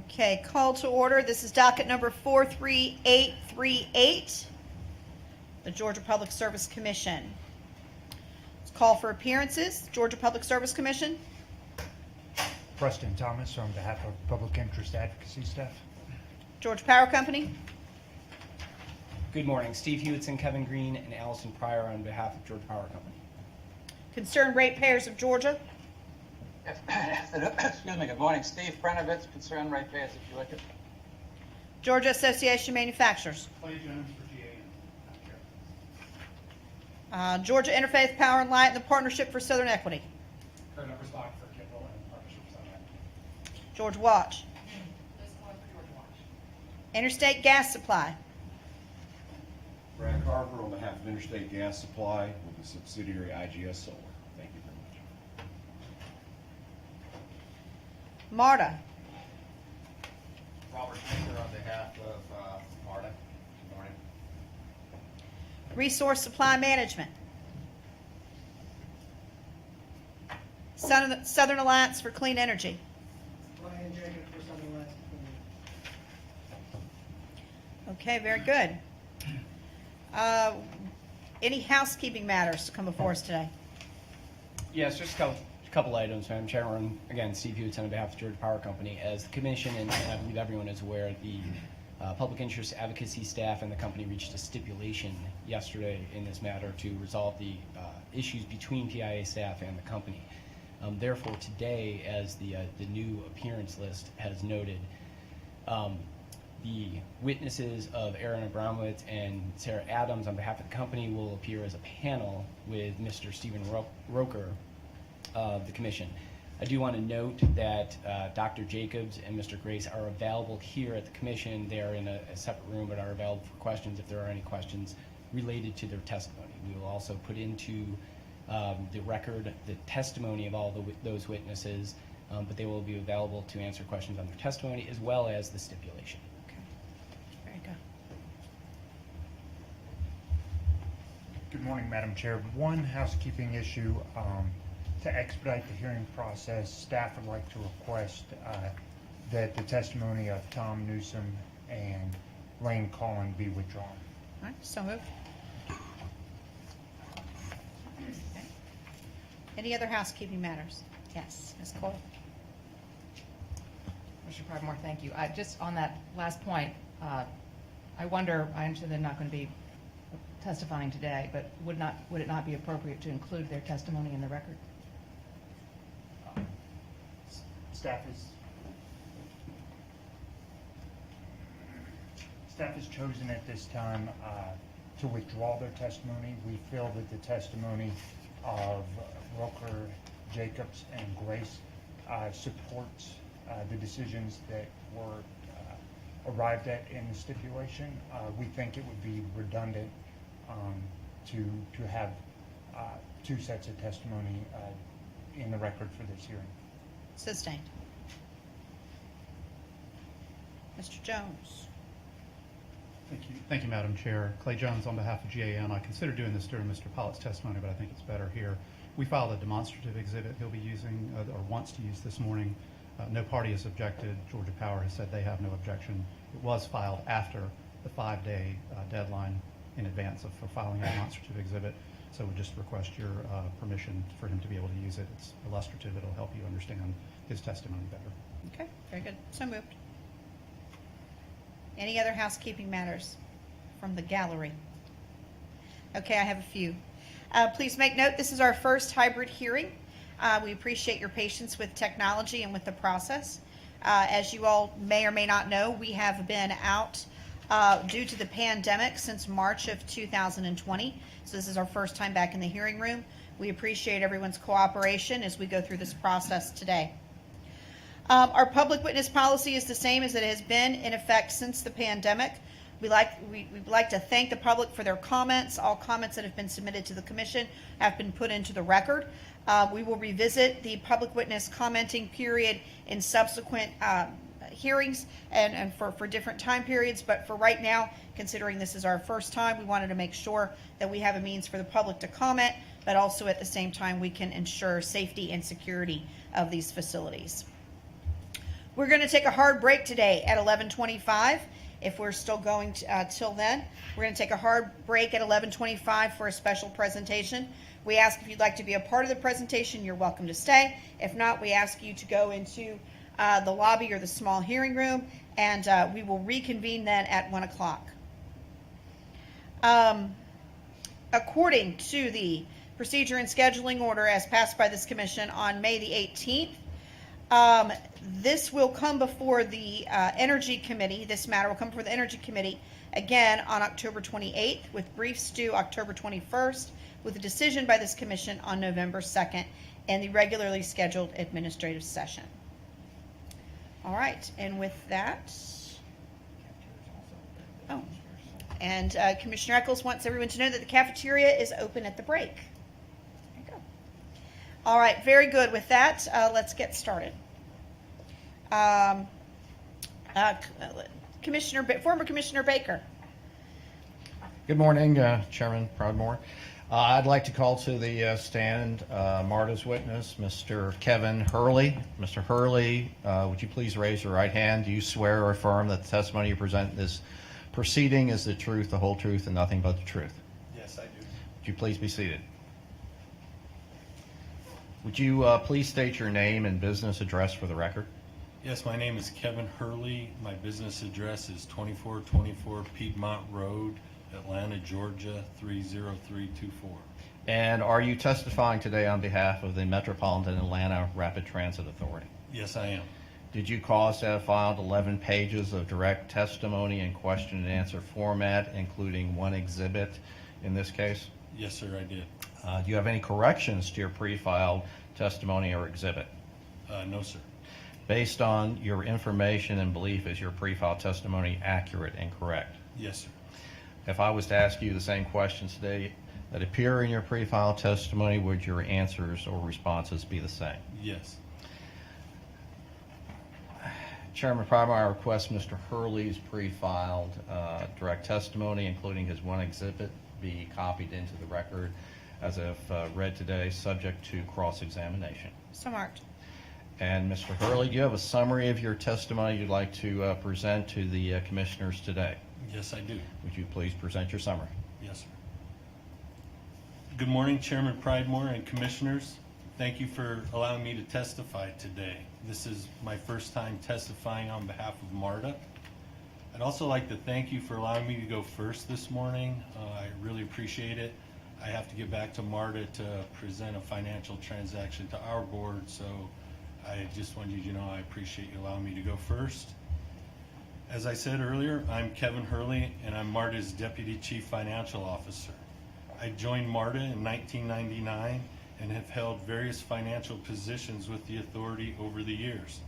Okay, call to order. This is docket number 43838, the Georgia Public Service Commission. Let's call for appearances. Georgia Public Service Commission. Preston Thomas on behalf of Public Interest Advocacy staff. Georgia Power Company. Good morning. Steve Hewitson, Kevin Green, and Allison Pryor on behalf of Georgia Power Company. Concerned Ratepayers of Georgia. Excuse me. Good morning. Steve Prenovitz, Concerned Ratepayers of Georgia. Georgia Association of Manufacturers. Clay Jones for GAN. Georgia Interfaith Power and Light and the Partnership for Southern Equity. Kurt Upperstock for Kipple and Partnership Summit. George Watch. Interstate Gas Supply. Brad Carver on behalf of Interstate Gas Supply with the subsidiary IGS Solar. Thank you very much. Marta. Robert Schneider on behalf of Marta. Good morning. Resource Supply Management. Southern Alliance for Clean Energy. Brian Jacob for Southern Alliance. Okay, very good. Any housekeeping matters to come before us today? Yes, just a couple items, Madam Chairman. Again, Steve Hewitson on behalf of Georgia Power Company. As the Commission, and I believe everyone is aware, the Public Interest Advocacy staff and the company reached a stipulation yesterday in this matter to resolve the issues between PIA staff and the company. Therefore, today, as the new appearance list has noted, the witnesses of Aaron Abramowitz and Sarah Adams on behalf of the company will appear as a panel with Mr. Stephen Roker of the Commission. I do want to note that Dr. Jacobs and Mr. Grace are available here at the Commission. They are in a separate room but are available for questions if there are any questions related to their testimony. We will also put into the record the testimony of all those witnesses, but they will be available to answer questions on their testimony as well as the stipulation. Very good. Good morning, Madam Chair. One housekeeping issue. To expedite the hearing process, staff would like to request that the testimony of Tom Newsom and Lane Collin be withdrawn. All right, so moved. Okay. Any other housekeeping matters? Yes, Ms. Cole. Mr. Pridemore, thank you. Just on that last point, I wonder, I understand they're not going to be testifying today, but would it not be appropriate to include their testimony in the record? Staff has chosen at this time to withdraw their testimony. We feel that the testimony of Roker, Jacobs, and Grace supports the decisions that were arrived at in the stipulation. We think it would be redundant to have two sets of testimony in the record for this hearing. Sustained. Mr. Jones. Thank you, Madam Chair. Clay Jones on behalf of GAN. I considered doing this during Mr. Pollitt's testimony, but I think it's better here. We filed a demonstrative exhibit he'll be using or wants to use this morning. No party has objected. Georgia Power has said they have no objection. It was filed after the 5-day deadline in advance for filing a demonstrative exhibit. So we just request your permission for him to be able to use it. It's illustrative. It'll help you understand his testimony better. Okay, very good. So moved. Any other housekeeping matters from the gallery? Okay, I have a few. Please make note, this is our first hybrid hearing. We appreciate your patience with technology and with the process. As you all may or may not know, we have been out due to the pandemic since March of 2020. So this is our first time back in the hearing room. We appreciate everyone's cooperation as we go through this process today. Our public witness policy is the same as it has been in effect since the pandemic. We'd like to thank the public for their comments. All comments that have been submitted to the Commission have been put into the record. We will revisit the public witness commenting period in subsequent hearings and for different time periods, but for right now, considering this is our first time, we wanted to make sure that we have a means for the public to comment, but also at the same time we can ensure safety and security of these facilities. We're going to take a hard break today at 11:25. If we're still going till then, we're going to take a hard break at 11:25 for a special presentation. We ask if you'd like to be a part of the presentation, you're welcome to stay. If not, we ask you to go into the lobby or the small hearing room, and we will reconvene then at 1 o'clock. According to the procedure and scheduling order as passed by this commission on May the 18th, this will come before the Energy Committee. This matter will come before the Energy Committee again on October 28th, with briefs due October 21st, with a decision by this commission on November 2nd, and the regularly scheduled administrative session. All right, and with that, and Commissioner Eccles wants everyone to know that the cafeteria is open at the break. There you go. All right, very good. With that, let's get started. Former Commissioner Baker. Good morning, Chairman Proudmore. I'd like to call to the stand Marta's witness, Mr. Kevin Hurley. Mr. Hurley, would you please raise your right hand? Do you swear or affirm that the testimony you present in this proceeding is the truth, the whole truth, and nothing but the truth? Yes, I do. Would you please be seated? Would you please state your name and business address for the record? Yes, my name is Kevin Hurley. My business address is 2424 Piedmont Road, Atlanta, Georgia, 30324. And are you testifying today on behalf of the Metropolitan Atlanta Rapid Transit Authority? Yes, I am. Did you cause to have filed 11 pages of direct testimony in question and answer format, including one exhibit in this case? Yes, sir, I did. Do you have any corrections to your pre-filed testimony or exhibit? No, sir. Based on your information and belief, is your pre-filed testimony accurate and correct? Yes, sir. If I was to ask you the same questions today that appear in your pre-filed testimony, would your answers or responses be the same? Yes. Chairman Proudmore, I request Mr. Hurley's pre-filed direct testimony, including his one exhibit, be copied into the record as if read today, subject to cross-examination. So marked. And Mr. Hurley, do you have a summary of your testimony you'd like to present to the commissioners today? Yes, I do. Would you please present your summary? Yes, sir. Good morning, Chairman Pridemore and Commissioners. Thank you for allowing me to testify today. This is my first time testifying on behalf of Marta. I'd also like to thank you for allowing me to go first this morning. I really appreciate it. I have to get back to Marta to present a financial transaction to our board, so I just wanted you to know I appreciate you allowing me to go first. As I said earlier, I'm Kevin Hurley, and I'm Marta's Deputy Chief Financial Officer. I joined Marta in 1999 and have held various financial positions with the authority over the years.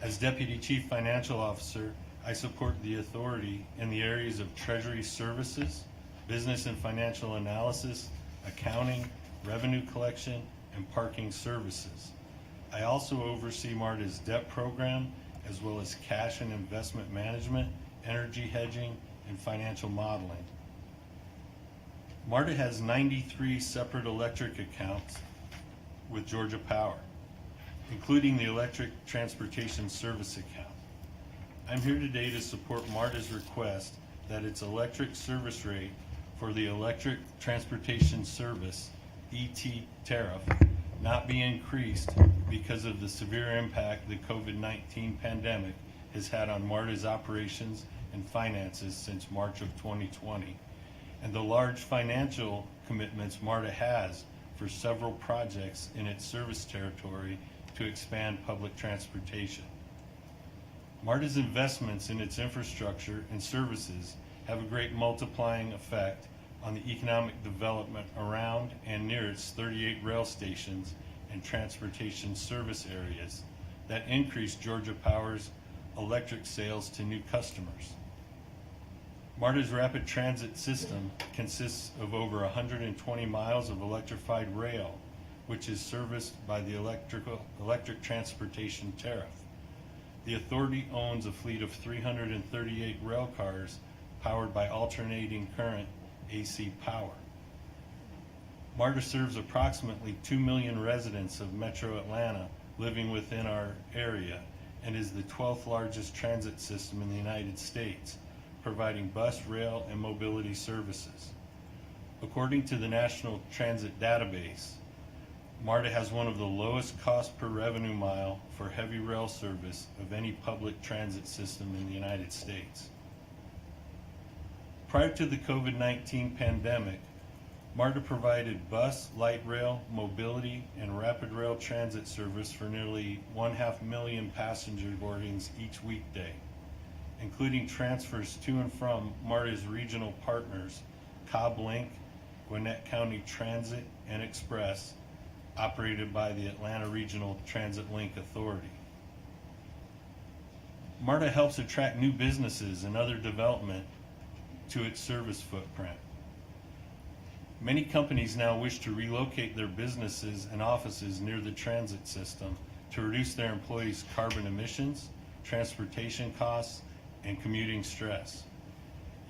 As Deputy Chief Financial Officer, I support the authority in the areas of Treasury Services, Business and Financial Analysis, Accounting, Revenue Collection, and Parking Services. I also oversee Marta's debt program, as well as cash and investment management, energy hedging, and financial modeling. Marta has 93 separate electric accounts with Georgia Power, including the Electric Transportation Service account. I'm here today to support Marta's request that its electric service rate for the Electric Transportation Service, ET tariff, not be increased because of the severe impact the COVID-19 pandemic has had on Marta's operations and finances since March of 2020, and the large financial commitments Marta has for several projects in its service territory to expand public transportation. Marta's investments in its infrastructure and services have a great multiplying effect on the economic development around and near its 38 rail stations and transportation service areas that increase Georgia Power's electric sales to new customers. Marta's rapid transit system consists of over 120 miles of electrified rail, which is serviced by the electric transportation tariff. The authority owns a fleet of 338 rail cars powered by alternating current AC power. Marta serves approximately 2 million residents of Metro Atlanta living within our area and is the 12th largest transit system in the United States, providing bus, rail, and mobility services. According to the National Transit Database, Marta has one of the lowest cost per revenue mile for heavy rail service of any public transit system in the United States. Prior to the COVID-19 pandemic, Marta provided bus, light rail, mobility, and rapid rail transit service for nearly 500,000 passenger boardings each weekday, including transfers to and from Marta's regional partners, Cobb Link, Gwinnett County Transit and Express, operated by the Atlanta Regional Transit Link Authority. Marta helps attract new businesses and other development to its service footprint. Many companies now wish to relocate their businesses and offices near the transit system to reduce their employees' carbon emissions, transportation costs, and commuting stress.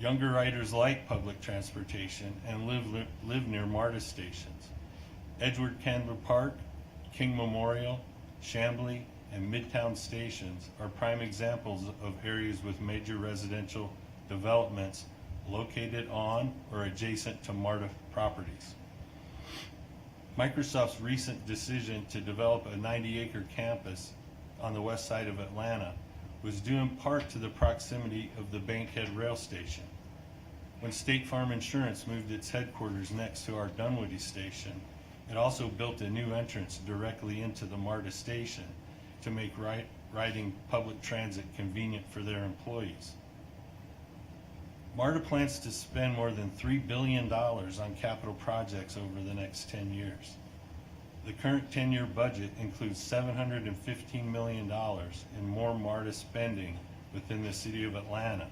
Younger riders like public transportation and live near MARTA stations. Edgewood Candler Park, King Memorial, Chamblee, and Midtown stations are prime examples of areas with major residential developments located on or adjacent to MARTA properties. Microsoft's recent decision to develop a 90-acre campus on the west side of Atlanta was due in part to the proximity of the Bankhead rail station. When State Farm Insurance moved its headquarters next to our Dunwoody station, it also built a new entrance directly into the MARTA station to make riding public transit convenient for their employees. MARTA plans to spend more than $3 billion on capital projects over the next 10 years. The current 10-year budget includes $715 million in more MARTA spending within the city of Atlanta,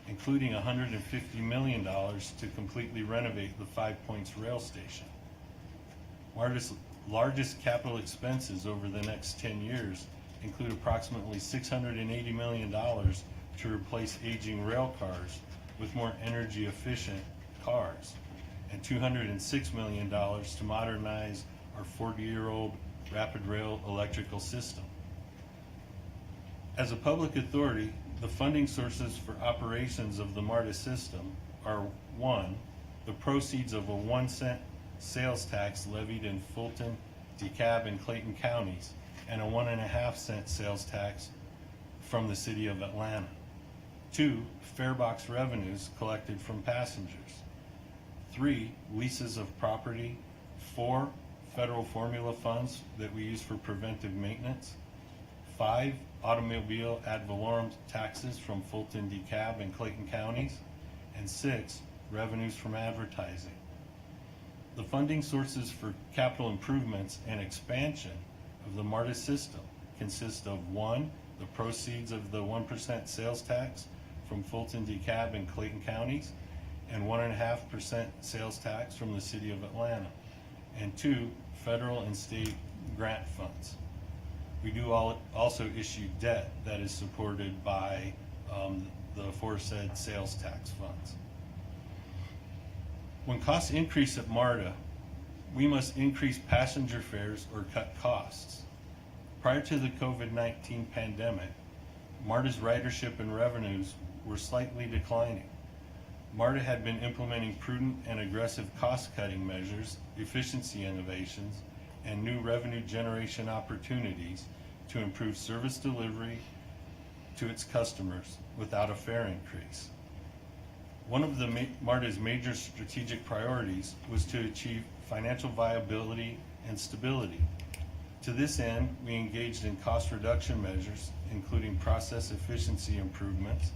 including $150 million to completely renovate the Five Points rail station. MARTA's largest capital expenses over the next 10 years include approximately $680 million to replace aging rail cars with more energy efficient cars, and $206 million to modernize our 40-year-old rapid rail electrical system. As a public authority, the funding sources for operations of the MARTA system are: 1, the proceeds of a 1-cent sales tax levied in Fulton, DeKalb, and Clayton counties, and a 1.5-cent sales tax from the city of Atlanta. 2, farebox revenues collected from passengers. 3, leases of property. 4, federal formula funds that we use for preventive maintenance. 5, automobile ad valorem taxes from Fulton, DeKalb, and Clayton counties. And 6, revenues from advertising. The funding sources for capital improvements and expansion of the MARTA system consist of: 1, the proceeds of the 1% sales tax from Fulton, DeKalb, and Clayton counties, and 1.5% sales tax from the city of Atlanta. And 2, federal and state grant funds. We do also issue debt that is supported by the aforesaid sales tax funds. When costs increase at MARTA, we must increase passenger fares or cut costs. Prior to the COVID-19 pandemic, MARTA's ridership and revenues were slightly declining. MARTA had been implementing prudent and aggressive cost-cutting measures, efficiency innovations, and new revenue generation opportunities to improve service delivery to its customers without a fare increase. One of MARTA's major strategic priorities was to achieve financial viability and stability. To this end, we engaged in cost reduction measures, including process efficiency improvements,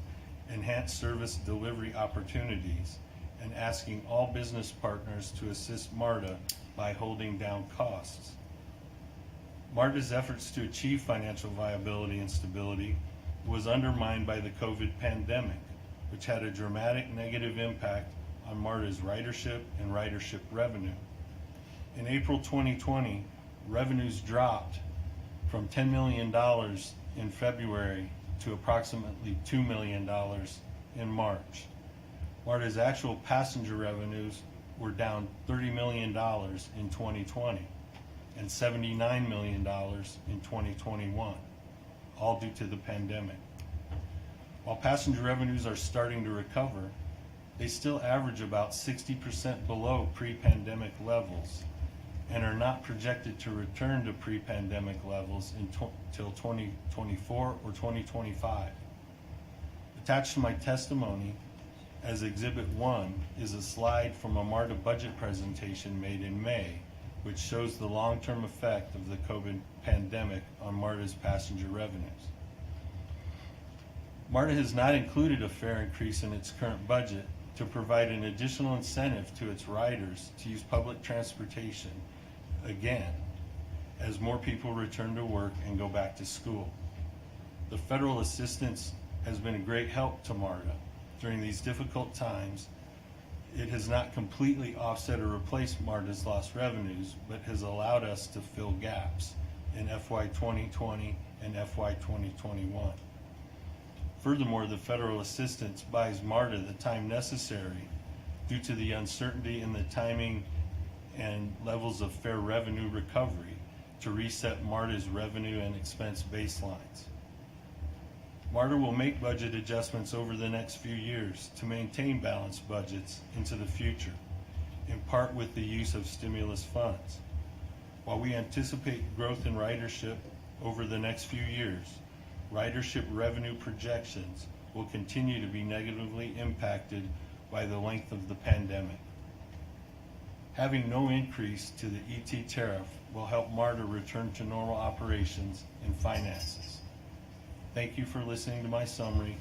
enhanced service delivery opportunities, and asking all business partners to assist MARTA by holding down costs. MARTA's efforts to achieve financial viability and stability was undermined by the COVID pandemic, which had a dramatic negative impact on MARTA's ridership and ridership revenue. In April 2020, revenues dropped from $10 million in February to approximately $2 million in March. MARTA's actual passenger revenues were down $30 million in 2020 and $79 million in 2021. all due to the pandemic. While passenger revenues are starting to recover, they still average about 60% below pre-pandemic levels and are not projected to return to pre-pandemic levels until 2024 or 2025. Attached to my testimony as Exhibit 1 is a slide from a Marta budget presentation made in May, which shows the long-term effect of the COVID pandemic on Marta's passenger revenues. Marta has not included a fare increase in its current budget to provide an additional incentive to its riders to use public transportation again as more people return to work and go back to school. The federal assistance has been a great help to Marta during these difficult times. It has not completely offset or replaced Marta's lost revenues, but has allowed us to fill gaps in FY 2020 and FY 2021. Furthermore, the federal assistance buys Marta the time necessary due to the uncertainty in the timing and levels of fare revenue recovery to reset Marta's revenue and expense baselines. Marta will make budget adjustments over the next few years to maintain balanced budgets into the future, in part with the use of stimulus funds. While we anticipate growth in ridership over the next few years, ridership revenue projections will continue to be negatively impacted by the length of the pandemic. Having no increase to the ET tariff will help Marta return to normal operations and finances. Thank you for listening to my summary.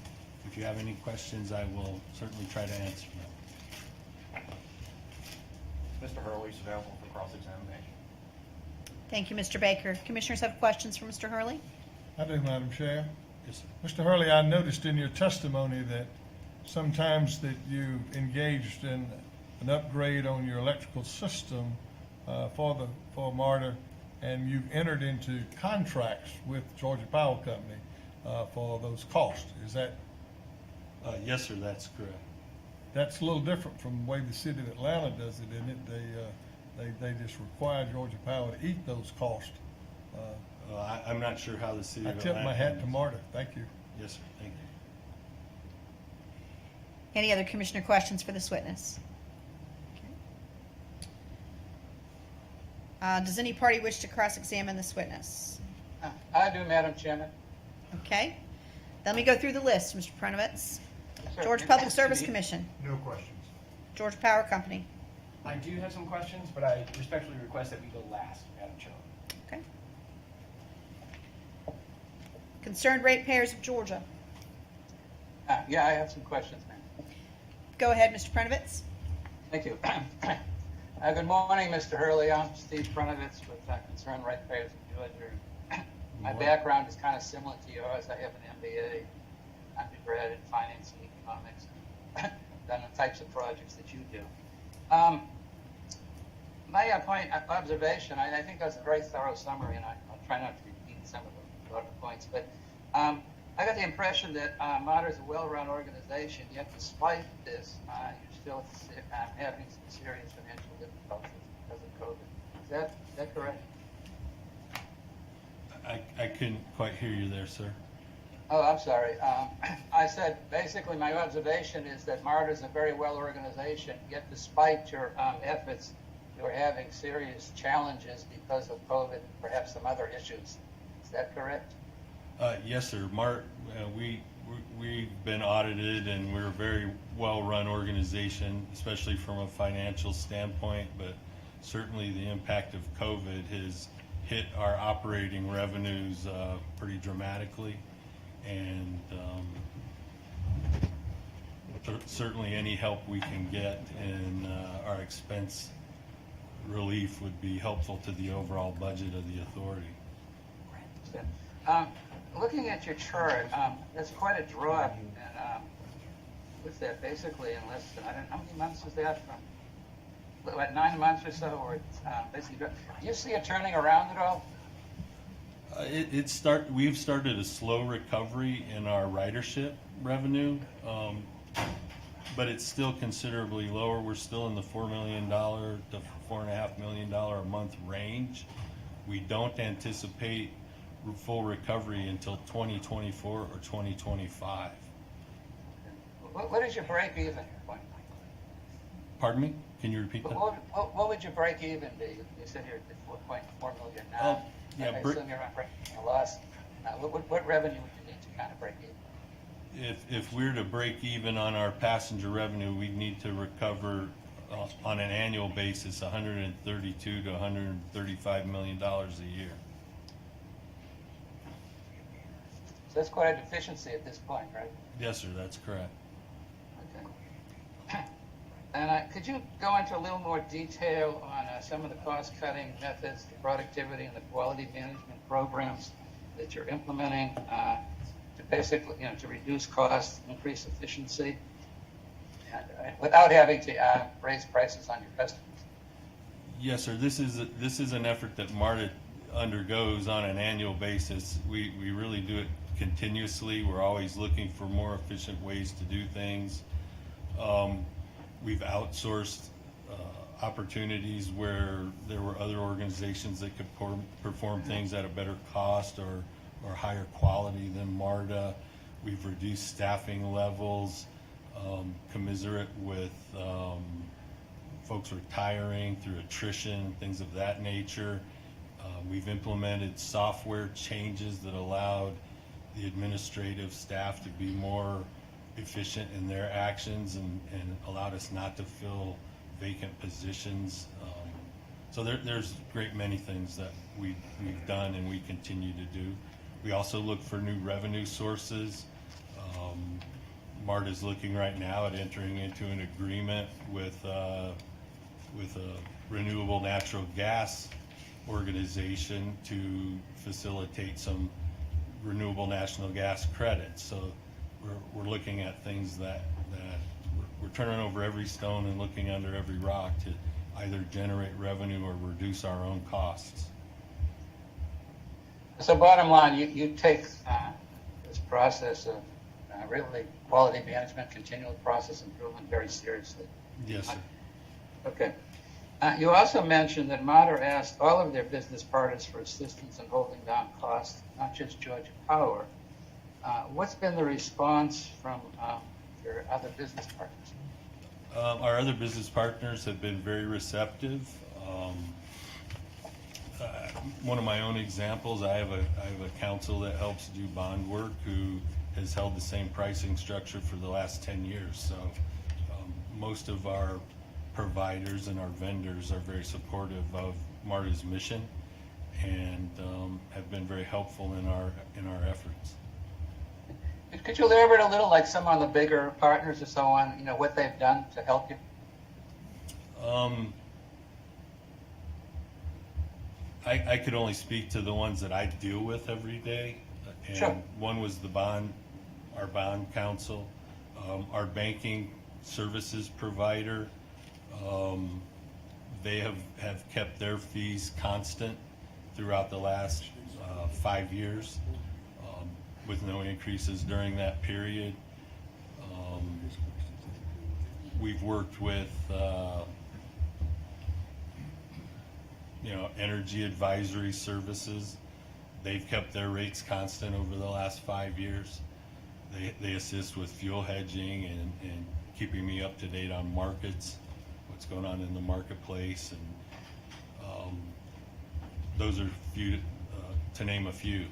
If you have any questions, I will certainly try to answer them. Mr. Hurley is available for cross-examination. Thank you, Mr. Baker. Commissioners have questions for Mr. Hurley? I do, Madam Chair. Yes, sir. Mr. Hurley, I noticed in your testimony that sometimes that you engaged in an upgrade on your electrical system for Marta, and you've entered into contracts with Georgia Power Company for those costs. Is that? Yes, sir, that's correct. That's a little different from the way the city of Atlanta does it, isn't it? They just require Georgia Power to eat those costs. I'm not sure how the city I of tip Atlanta. my hat to Marta. Thank you. Yes, sir, thank you. Any other commissioner questions for this witness? Does any party wish to cross-examine this witness? I do, Madam Chairman. Okay. Let me go through the list, Mr. Prunovitz. Sir, Georgia you Public asked Service me- Commission, No questions. Georgia Power Company. I do have some questions, but I respectfully request that we go last, Madam Chair. Okay. Concerned Ratepayers of Georgia. Yeah, I have some questions, ma'am. Go ahead, Mr. Prunovitz. Thank you. Good morning, Mr. Hurley. I'm Steve Prunovitz with Concerned Ratepayers of Georgia. My background is kind of similar to yours. I have an MBA, undergrad in finance and economics, and done the types of projects that you do. My observation, I think that's a very thorough summary, and I'll try not to repeat some of the broader points, but I got the impression that Marta is a well-run organization, yet despite this, you're still having some serious financial difficulties because of COVID. Is that correct? I couldn't quite hear you there, sir. Oh, I'm sorry. I said, basically, my observation is that Marta is a very well organization, yet despite your efforts, you're having serious challenges because of COVID and perhaps some other issues. Is that correct? Yes, sir. We've been audited, and we're a very well-run organization, especially from a financial standpoint, but certainly the impact of COVID has hit our operating revenues pretty dramatically, and certainly any help we can get in our expense relief would be helpful to the overall budget of the authority. Looking at your chart, there's quite a drop, and what's that, basically in less than, how many months is that from? What, 9 months or so, or it's basically, do you see it turning around at all? We've started a slow recovery in our ridership revenue, but it's still considerably lower. We're still in the $4 million to $4.5 million a month range. We don't anticipate full recovery until 2024 or 2025. What is your break-even point? Pardon me? Can you repeat that? What would your break-even be? You said you're at 4.4 million now. Yeah, I assume you're not breaking a loss. What revenue would you need to kind of break even? If we're to break even on our passenger revenue, we'd need to recover on an annual basis $132 to $135 million a year. So that's quite a deficiency at this point, right? Yes, sir, that's correct. Okay. And could you go into a little more detail on some of the cost-cutting methods, the productivity and the quality management programs that you're implementing to basically, to reduce costs, increase efficiency, without having to raise prices on your customers? Yes, sir. This is an effort that Marta undergoes on an annual basis. We really do it continuously. We're always looking for more efficient ways to do things. We've outsourced opportunities where there were other organizations that could perform things at a better cost or higher quality than Marta. We've reduced staffing levels commiserate with folks retiring through attrition, things of that nature. We've implemented software changes that allowed the administrative staff to be more efficient in their actions and allowed us not to fill vacant positions. So there's a great many things that we've done and we continue to do. We also look for new revenue sources. Marta's looking right now at entering into an agreement with a renewable natural gas organization to facilitate some renewable natural gas credits. So we're looking at things that we're turning over every stone and looking under every rock to either generate revenue or reduce our own costs. So bottom line, you take this process of really quality management, continual process improvement very seriously. Yes, sir. Okay. You also mentioned that Marta asked all of their business partners for assistance in holding down costs, not just Georgia Power. What's been the response from your other business partners? Our other business partners have been very receptive. One of my own examples, I have a counsel that helps do bond work who has held the same pricing structure for the last 10 years. So most of our providers and our vendors are very supportive of Marta's mission and have been very helpful in our efforts. Could you elaborate a little, like some of the bigger partners or so on, what they've done to help you? I could only speak to the ones that I deal with every day. And Sure. One was our bond counsel, our banking services provider. They have kept their fees constant throughout the last 5 years with no increases during that period. We've worked with energy advisory services. They've kept their rates constant over the last 5 years. They assist with fuel hedging and keeping me up to date on markets, what's going on in the marketplace, and those are few, to name a few.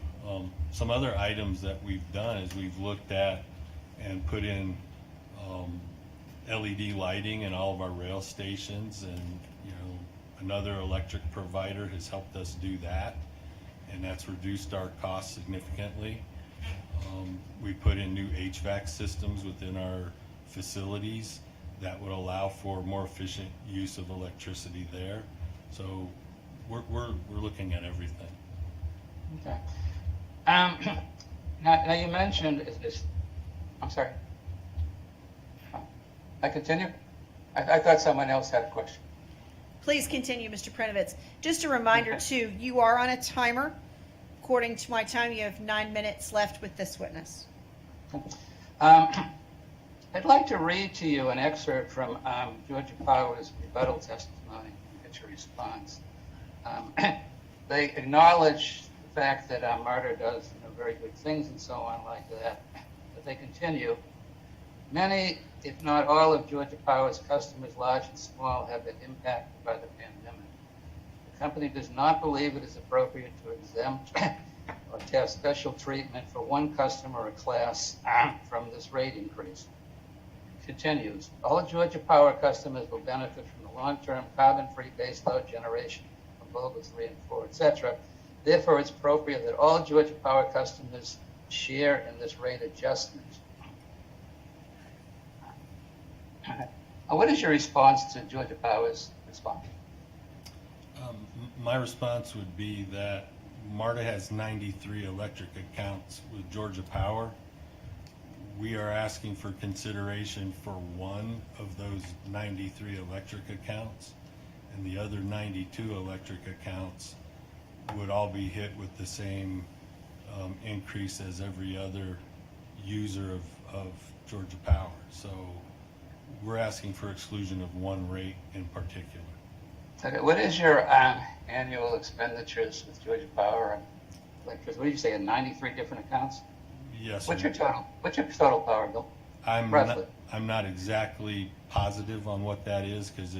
Some other items that we've done is we've looked at and put in LED lighting in all of our rail stations, and another electric provider has helped us do that, and that's reduced our costs significantly. We put in new HVAC systems within our facilities that would allow for more efficient use of electricity there. So we're looking at everything. Okay. Now you mentioned, I'm sorry. I continue? I thought someone else had a question. Please continue, Mr. Prenovitz. Just a reminder, too, you are on a timer. According to my time, you have 9 minutes left with this witness. I'd like to read to you an excerpt from Georgia Power's rebuttal testimony and get your response. They acknowledge fact that Marta does very good things and so on like that, but they continue. Many, if not all, of Georgia Power's customers, large and small, have been impacted by the pandemic. The company does not believe it is appropriate to exempt or to have special treatment for one customer or class from this rate increase. Continues, all Georgia Power customers will benefit from the long-term carbon-free baseload generation from Vogtle 3 and 4, etc. Therefore, it's appropriate that all Georgia Power customers share in this rate adjustment. What is your response to Georgia Power's response? My response would be that Marta has 93 electric accounts with Georgia Power. We are asking for consideration for one of those 93 electric accounts, and the other 92 electric accounts would all be hit with the same increase as every other user of Georgia Power. So we're asking for exclusion of one rate in particular. Okay, what is your annual expenditures with Georgia Power? Like, what did you say, 93 different accounts? Yes. What's sir. your total? What's your total power bill? Roughly. I'm not exactly positive on what that is because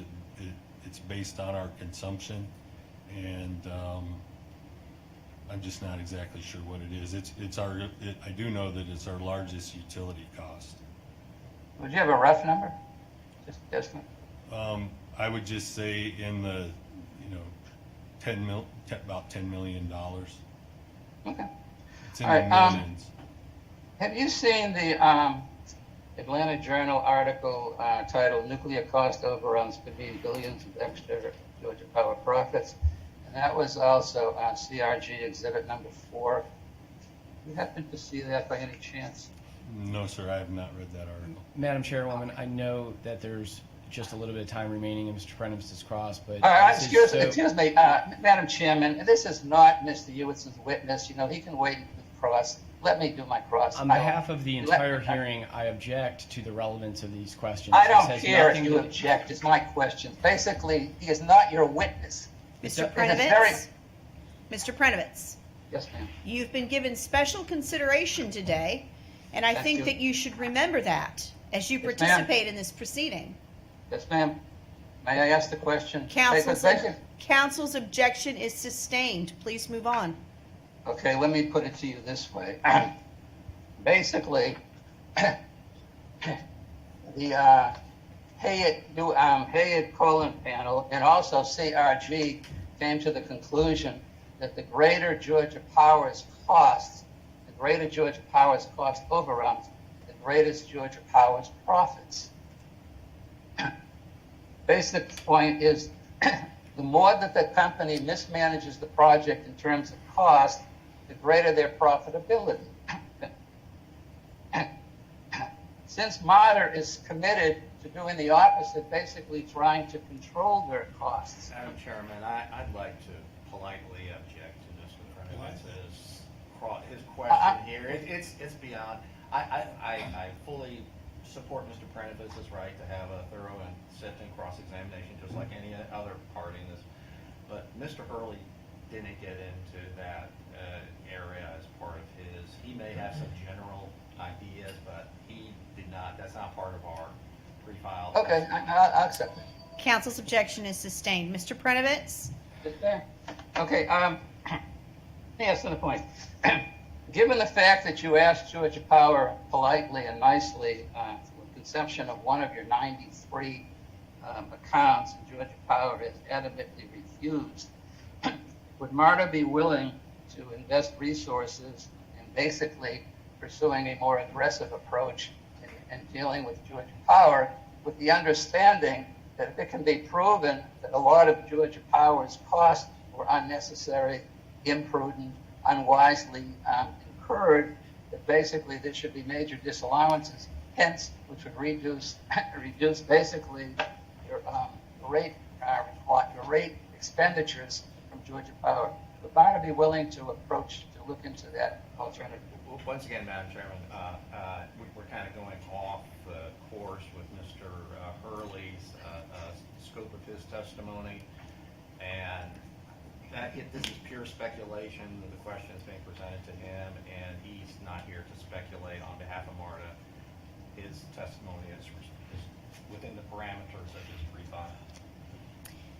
it's based on our consumption, and I'm just not exactly sure what it is. I do know that it's our largest utility cost. Would you have a rough number? Just estimate. I would just say in the, about $10 million. Okay. It's in All the right, millions. Have you seen the Atlanta Journal article titled "Nuclear Cost Overruns Could Mean Billions of Extra Georgia Power Profits"? And that was also CRG Exhibit number 4. You happen to see that by any chance? No, sir, I have not read that article. Madam Chairwoman, I know that there's just a little bit of time remaining in Mr. Prentice's cross, but Excuse me, Madam Chairman, this is not Mr. Ewitz's witness. He can wait for the cross. Let me do my cross. On behalf of the entire hearing, I object to the relevance of these questions. I don't This has care if nothing you to- object. It's my question. Basically, he is not your witness. Mr. It is very- Prenovitz? Mr. Prenovitz, Yes, ma'am. you've been given special consideration today, and I Thank think you. that you should remember that as you Yes, ma'am. participate in this proceeding. Yes, ma'am. May I ask the question? Council's objection is sustained. Please move on. Okay, let me put it to you this way. Basically, the Hayek Colin panel and also CRG came to the conclusion that the greater Georgia Power's costs, the greater Georgia Power's cost overruns, the greatest Georgia Power's profits. Basic point is the more that the company mismanages the project in terms of cost, the greater their profitability. Since Marta is committed to doing the opposite, basically trying to control their costs. Madam Chairman, I'd like to politely object to Mr. Prenovitz's his question here. It's beyond. I fully support Mr. Prenovitz's right to have a thorough and sifting cross-examination, just like any other party in this. But Mr. Hurley didn't get into that area as part of his. He may have some general ideas, but he did not. That's not part of our pre-filed. Okay, I'll accept it. Council's objection is sustained. Mr. Prenovitz? Is there? Okay, yes, to the point. Given the fact that you asked Georgia Power politely and nicely for the conception of one of your 93 accounts, and Georgia Power has adamantly refused, would Marta be willing to invest resources in basically pursuing a more aggressive approach in dealing with Georgia Power, with the understanding that if it can be proven that a lot of Georgia Power's costs were unnecessary, imprudent, unwisely incurred, that basically there should be major disallowances, hence, which would reduce basically your rate expenditures from Georgia Power. Would Marta be willing to look into that alternative? Once again, Madam Chairman, we're kind of going off the course with Mr. Hurley's scope of his testimony, and This is pure speculation. The question is being presented to him, and he's not here to speculate on behalf of Marta. His testimony is within the parameters of his pre-file.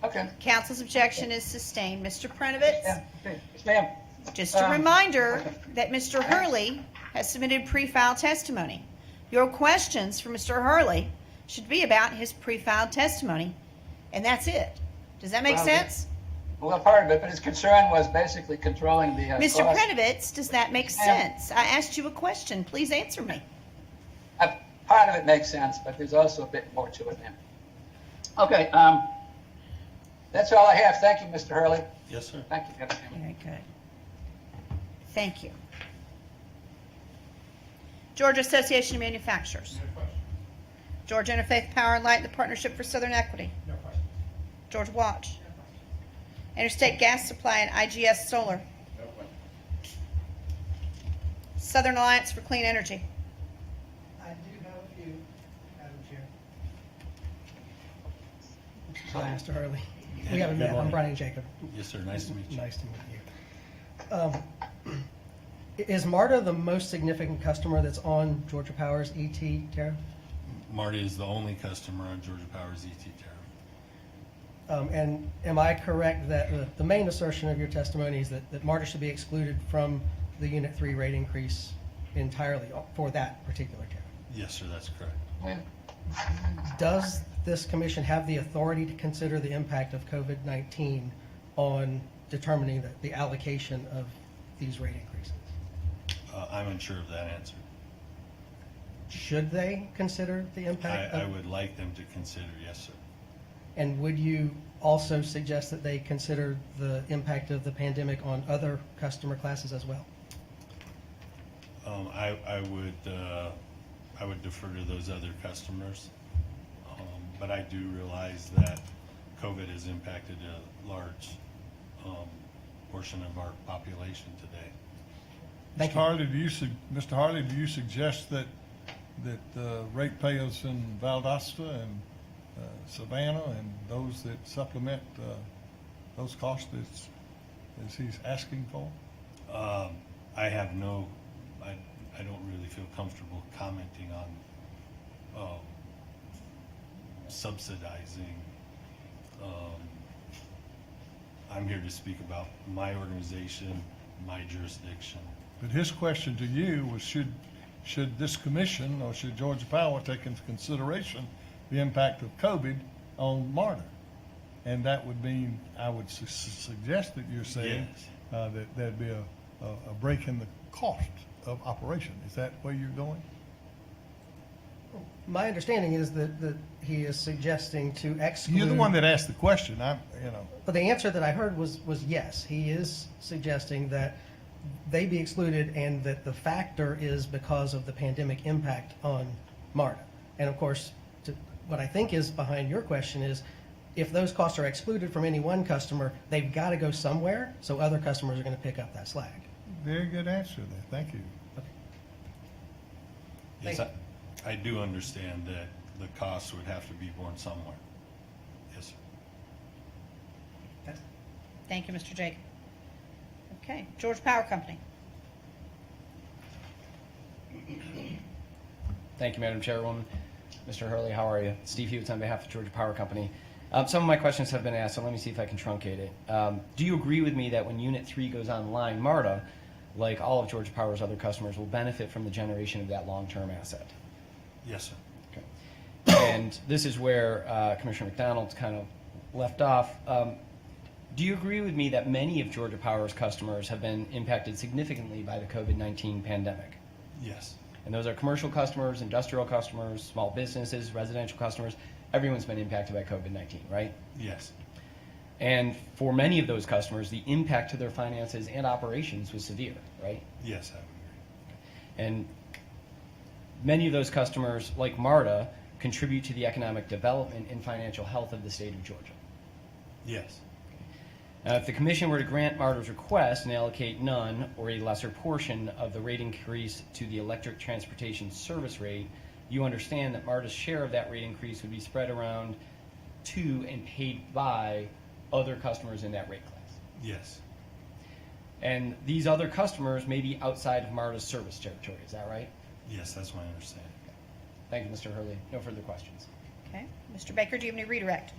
Okay. Council's objection is sustained. Mr. Prenovitz? Yeah, okay. Yes, ma'am. Just a reminder that Mr. Hurley has submitted pre-filed testimony. Your questions for Mr. Hurley should be about his pre-filed testimony, and that's it. Does that make Well, sense? Well, part of it, but his concern was basically controlling the Mr. cost. Prenovitz, does that make sense? I asked you a question. Please answer me. Part of it makes sense, but there's also a bit more to it now. Okay, that's all I have. Thank you, Mr. Hurley. Yes, sir. Thank you. Very good. Thank you. Georgia Association of Manufacturers. Georgia Interfaith Power and Light, the Partnership for Southern Equity. No question. George Watch. Interstate Gas Supply and IGS Solar. No question. Southern Alliance for Clean Energy. I do have a few, Madam Chair. Hi, Mr. Hurley. We haven't Good met. I'm morning. Brian Jacob. Yes, sir. Nice to meet you. Nice to meet you. Is Marta the most significant customer that's on Georgia Power's ET tariff? Marty is the only customer on Georgia Power's ET tariff. And am I correct that the main assertion of your testimony is that Marta should be excluded from the Unit 3 rate increase entirely for that particular tariff? Yes, sir. That's correct. Does this commission have the authority to consider the impact of COVID-19 on determining the allocation of these rate increases? I'm unsure of that answer. Should they consider the impact? I would like them to consider, yes, sir. And would you also suggest that they consider the impact of the pandemic on other customer classes as well? I would defer to those other customers, but I do realize that COVID has impacted a large portion of our population today. Thank Mr. you. Harley, Mr. Harley, do you suggest that ratepayers in Valdosta and Savannah and those that supplement those costs as he's asking for? I have no, I don't really feel comfortable commenting on subsidizing. I'm here to speak about my organization, my jurisdiction. But his question to you was, should this commission or should Georgia Power take into consideration the impact of COVID on Marta? And that would mean, I would suggest that you're saying Yes. that there'd be a break in the cost of operation. Is that where you're going? My understanding is that he is suggesting to exclude. You're the one that asked the question. But the answer that I heard was yes. He is suggesting that they be excluded and that the factor is because of the pandemic impact on Marta. And of course, what I think is behind your question is if those costs are excluded from any one customer, they've got to go somewhere, so other customers are going to pick up that slack. Very good answer there. Thank you. Yes, Thank I do understand that the costs would have to be borne somewhere. Yes, sir. Thank you, Mr. Jacob. Okay, Georgia Power Company. Thank you, Madam Chairwoman. Mr. Hurley, how are you? Steve Hewitts on behalf of Georgia Power Company. Some of my questions have been asked, so let me see if I can truncate it. Do you agree with me that when Unit 3 goes online, Marta, like all of Georgia Power's other customers, will benefit from the generation of that long-term asset? Yes, sir. Okay. And this is where Commissioner McDonald's kind of left off. Do you agree with me that many of Georgia Power's customers have been impacted significantly by the COVID-19 pandemic? Yes. And those are commercial customers, industrial customers, small businesses, residential customers. Everyone's been impacted by COVID-19, right? Yes. And for many of those customers, the impact to their finances and operations was severe, right? Yes, I would agree. And many of those customers, like Marta, contribute to the economic development and financial health of the state of Georgia. Yes. Now, if the Commission were to grant Marta's request and allocate none or a lesser portion of the rate increase to the electric transportation service rate, you understand that Marta's share of that rate increase would be spread around to and paid by other customers in that rate class. Yes. And these other customers may be outside of MARTA's service territory, is that right? Yes, that's my understanding. Thank you, Mr. Hurley. No further questions. Okay. Mr. Baker, do you have any redirect?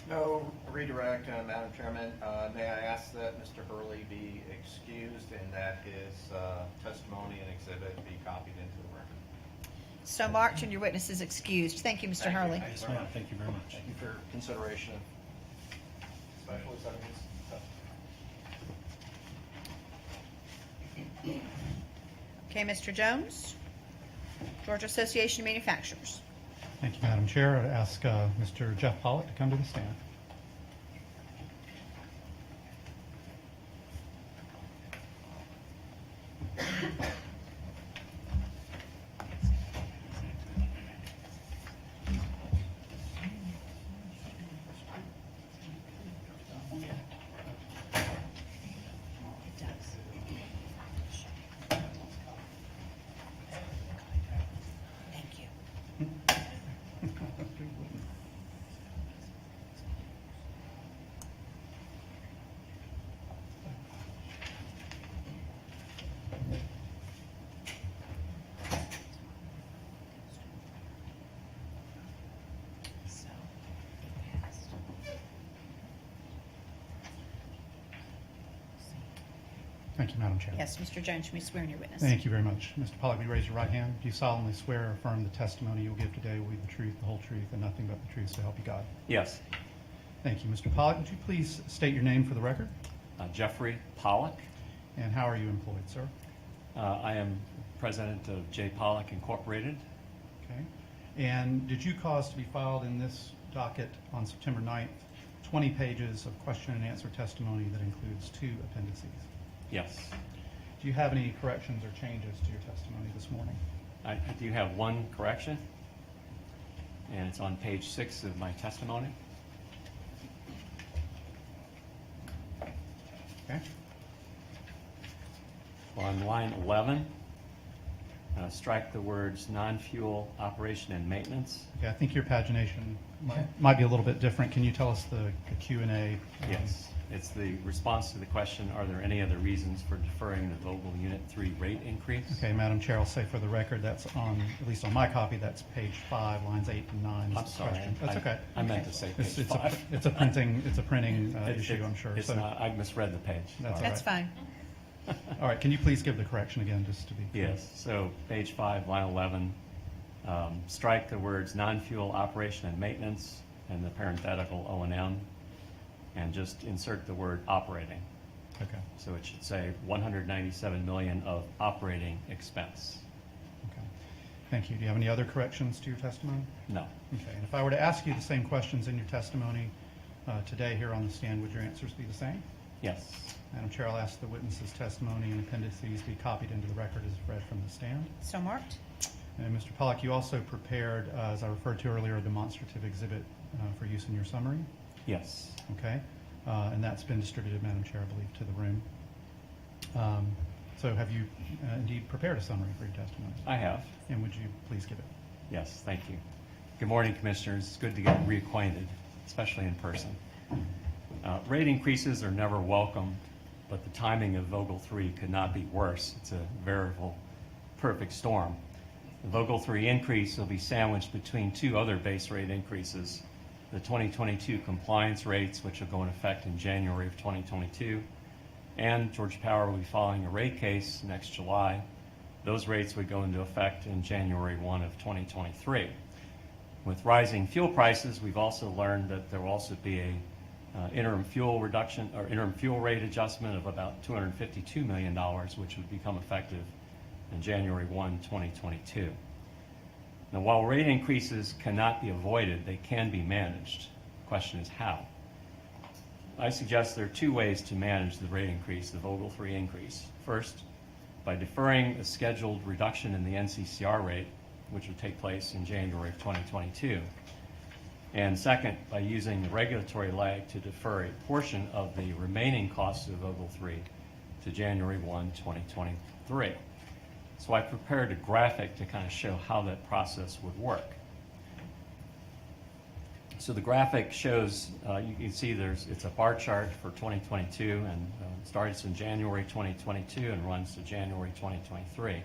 No redirect, Madam Chairman. May I ask that Mr. Hurley be excused and that his testimony and exhibit be copied into the record? So marked, and your witness is excused. Thank you, Mr. Thank you. Hurley. Yes, ma'am. Thank you very much. Thank you for your consideration, especially some of his testimony. Okay, Mr. Jones, Georgia Association of Manufacturers. Thank you, Madam Chair. I'd ask Mr. Jeff Pollock to come to the stand. Thank you. Thank you, Madam Chair. Yes, Mr. Jones, you may swear in your witness. Thank you very much. Mr. Pollock, will you raise your right hand? Do you solemnly swear or affirm the testimony you will give today will be the truth, the whole truth, and nothing but the truth, so help you God? Yes. Thank you. Mr. Pollock, would you please state your name for the record? Jeffrey Pollock. And how are you employed, sir? I am president of J. Pollock Incorporated. Okay. And did you cause to be filed in this docket on September 9th 20 pages of question and answer testimony that includes 2 appendices? Yes. Do you have any corrections or changes to your testimony this morning? I do have one correction, and it's on page 6 of my testimony. Okay. On line 11, strike the words non-fuel operation and maintenance. Okay, I think your pagination might be a little bit different. Can you tell us the Q&A? Yes. It's the response to the question, are there any other reasons for deferring the Vogel Unit 3 rate increase? Okay, Madam Chair, I'll say for the record, that's on, at least on my copy, that's page 5, lines 8 and 9. is I'm the sorry. question. That's okay. I meant to say It's, page it's, 5. it's a printing issue, I'm sure. It's So- not, I misread the page. That's Sorry. That's fine. All right, can you please give the correction again, just to be clear? Yes, so page 5, line 11, strike the words non-fuel operation and maintenance and the parenthetical O&M, and just insert the word operating. Okay, So it should say 197 million of operating expense. okay. Thank you. Do you have any other corrections to your testimony? No. Okay, and if I were to ask you the same questions in your testimony today here on the stand, would your answers be the same? Yes. Madam Chair, I'll ask the witness's testimony and appendices be copied into the record as read from the stand. So marked. And Mr. Pollock, you also prepared, as I referred to earlier, a demonstrative exhibit for use in your summary, Yes. okay? And that's been distributed, Madam Chair, I believe, to the room. So have you indeed prepared a summary for your testimony? I have. And would you please give it? Yes, thank you. Good morning, Commissioners. It's good to get reacquainted, especially in person. Rate increases are never welcome, but the timing of Vogel 3 could not be worse. It's a veritable perfect storm. The Vogel 3 increase will be sandwiched between 2 other base rate increases, the 2022 compliance rates, which will go into effect in January of 2022, and Georgia Power will be filing a rate case next July. Those rates would go into effect in January 1 of 2023. With rising fuel prices, we've also learned that there will also be a interim fuel reduction or interim fuel rate adjustment of about $252 million, which would become effective in January 1, 2022. Now, while rate increases cannot be avoided, they can be managed. The question is how. I suggest there are 2 ways to manage the rate increase, the Vogel 3 increase. First, by deferring a scheduled reduction in the NCCR rate, which would take place in January of 2022. And second, by using the regulatory lag to defer a portion of the remaining costs of Vogel 3 to January 1, 2023. So I prepared a graphic to kind of show how that process would work. So the graphic shows, you can see it's a bar chart for 2022 and starts in January 2022 and runs to January 2023.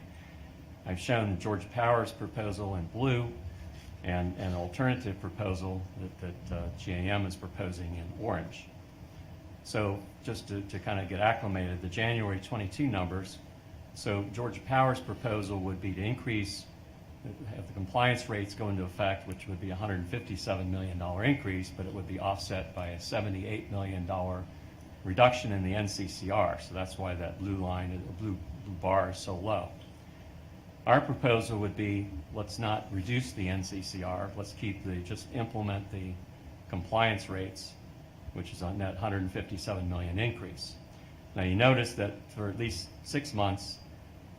I've shown Georgia Power's proposal in blue and an alternative proposal that GAM is proposing in orange. So just to kind of get acclimated, the January 22 numbers, so Georgia Power's proposal would be to increase, have the compliance rates go into effect, which would be a $157 million increase, but it would be offset by a $78 million reduction in the NCCR. So that's why that blue line, the blue bar is so low. Our proposal would be, let's not reduce the NCCR, let's just implement the compliance rates, which is on that $157 million increase. Now you notice that for at least 6 months,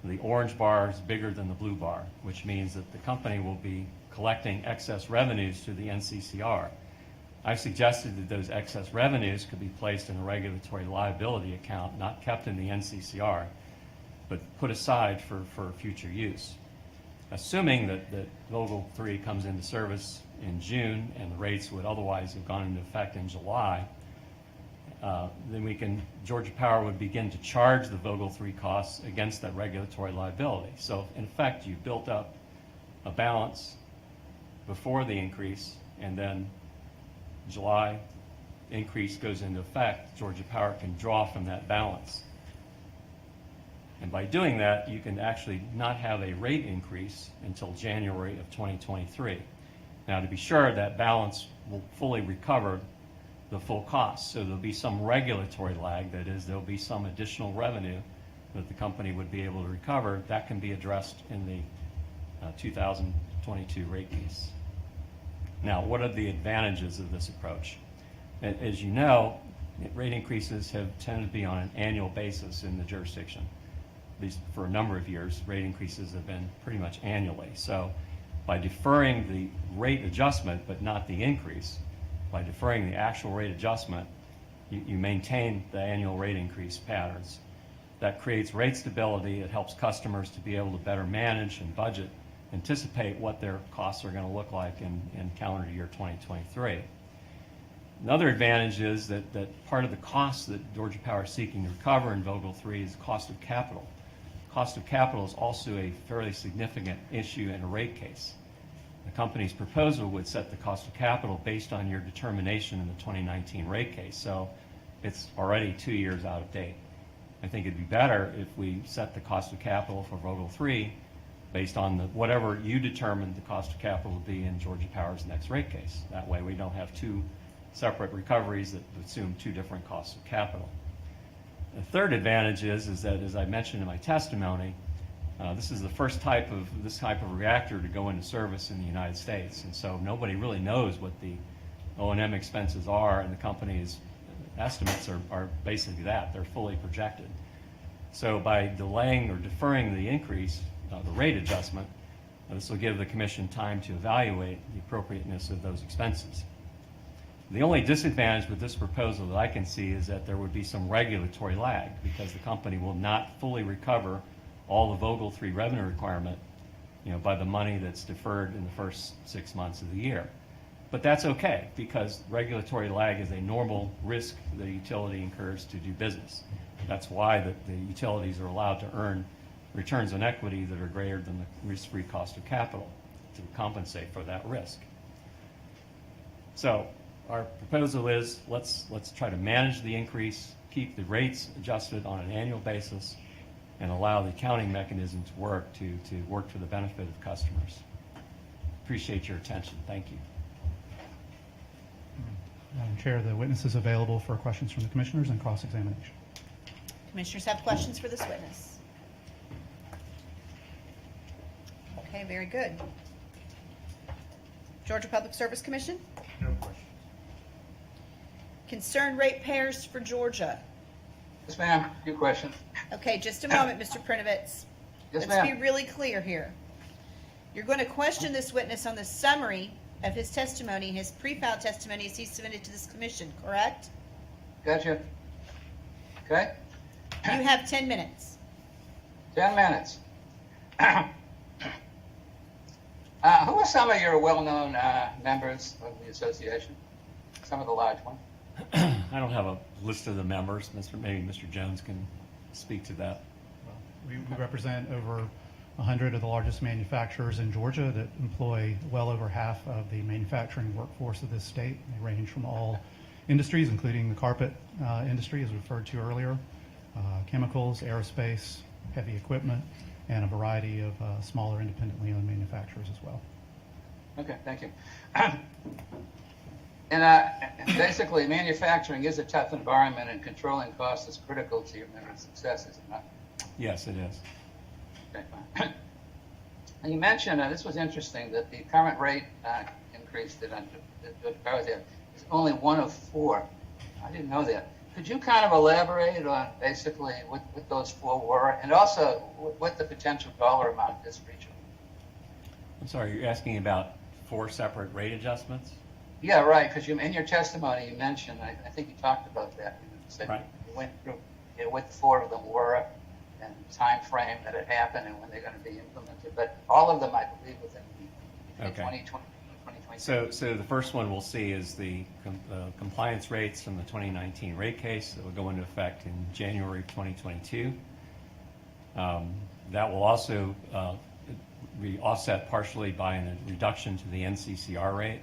the orange bar is bigger than the blue bar, which means that the company will be collecting excess revenues through the NCCR. I've suggested that those excess revenues could be placed in a regulatory liability account, not kept in the NCCR, but put aside for future use. Assuming that Vogtle 3 comes into service in June and the rates would otherwise have gone into effect in July, then Georgia Power would begin to charge the Vogtle 3 costs against that regulatory liability. So in effect, you built up a balance before the increase, and then July increase goes into effect, Georgia Power can draw from that balance. And by doing that, you can actually not have a rate increase until January of 2023. Now, to be sure, that balance will fully recover the full cost. So there'll be some regulatory lag, that is, there'll be some additional revenue that the company would be able to recover. That can be addressed in the 2022 rate case. Now, what are the advantages of this approach? As you know, rate increases have tended to be on an annual basis in the jurisdiction. At least for a number of years, rate increases have been pretty much annually. So by deferring the rate adjustment, but not the increase, by deferring the actual rate adjustment, you maintain the annual rate increase patterns. That creates rate stability. It helps customers to be able to better manage and budget, anticipate what their costs are going to look like in calendar year 2023. Another advantage is that part of the cost that Georgia Power is seeking to recover in Vogtle 3 is cost of capital. Cost of capital is also a fairly significant issue in a rate case. The company's proposal would set the cost of capital based on your determination in the 2019 rate case, so it's already 2 years out of date. I think it'd be better if we set the cost of capital for Vogtle 3 based on whatever you determined the cost of capital would be in Georgia Power's next rate case. That way we don't have two separate recoveries that assume two different costs of capital. The third advantage is that, as I mentioned in my testimony, this is the first this type of reactor to go into service in the United States, and so nobody really knows what the O&M expenses are, and the company's estimates are basically that. They're fully projected. So by delaying or deferring the increase, the rate adjustment, this will give the Commission time to evaluate the appropriateness of those expenses. The only disadvantage with this proposal that I can see is that there would be some regulatory lag because the company will not fully recover all the Vogtle 3 revenue requirement, by the money that's deferred in the first 6 months of the year. But that's okay because regulatory lag is a normal risk the utility incurs to do business. That's why the utilities are allowed to earn returns on equity that are greater than the risk-free cost of capital to compensate for that risk. So our proposal is let's try to manage the increase, keep the rates adjusted on an annual basis, and allow the accounting mechanism to work for the benefit of customers. Appreciate your attention. Thank you. Madam Chair, the witness is available for questions from the commissioners and cross-examination. Commissioners have questions for this witness? Okay, very good. Georgia Public Service Commission? No questions. Concerned ratepayers for Georgia. Yes, ma'am. A few questions. Okay, just a moment, Mr. Prinovitz. Yes, Let's ma'am. be really clear here. You're going to question this witness on the summary of his testimony, his pre-filed testimony as he submitted to this commission, correct? Gotcha. Okay. You have 10 minutes. 10 minutes. I Who are some of your well-known members of the association? Some of the large ones? I don't have a list of the members. Maybe Mr. Jones can speak to that. We represent over 100 of the largest manufacturers in Georgia that employ well over half of the manufacturing workforce of this state. They range from all industries, including the carpet industry, as referred to earlier, chemicals, aerospace, heavy equipment, and a variety of smaller independently owned manufacturers as well. Okay, thank you. And basically, manufacturing is a tough environment, and controlling costs is critical to your members' success, is it not? Yes, it is. Okay, fine. And you mentioned, this was interesting, that the current rate increase that Judge Powers had is only 1 of 4. I didn't know that. Could you kind of elaborate on basically what those 4 were, and also what the potential dollar amount is for each of them? I'm sorry, you're asking about 4 separate rate adjustments? Yeah, right, because in your testimony you mentioned, I think you talked about that. You said Right. you went through what the 4 of them were, and the time frame that it happened, and when they're going to be implemented. But all of them, I believe, within Okay. 2020 and 2022. So the first one we'll see is the compliance rates from the 2019 rate case that will go into effect in January of 2022. That will also be offset partially by a reduction to the NCCR rate,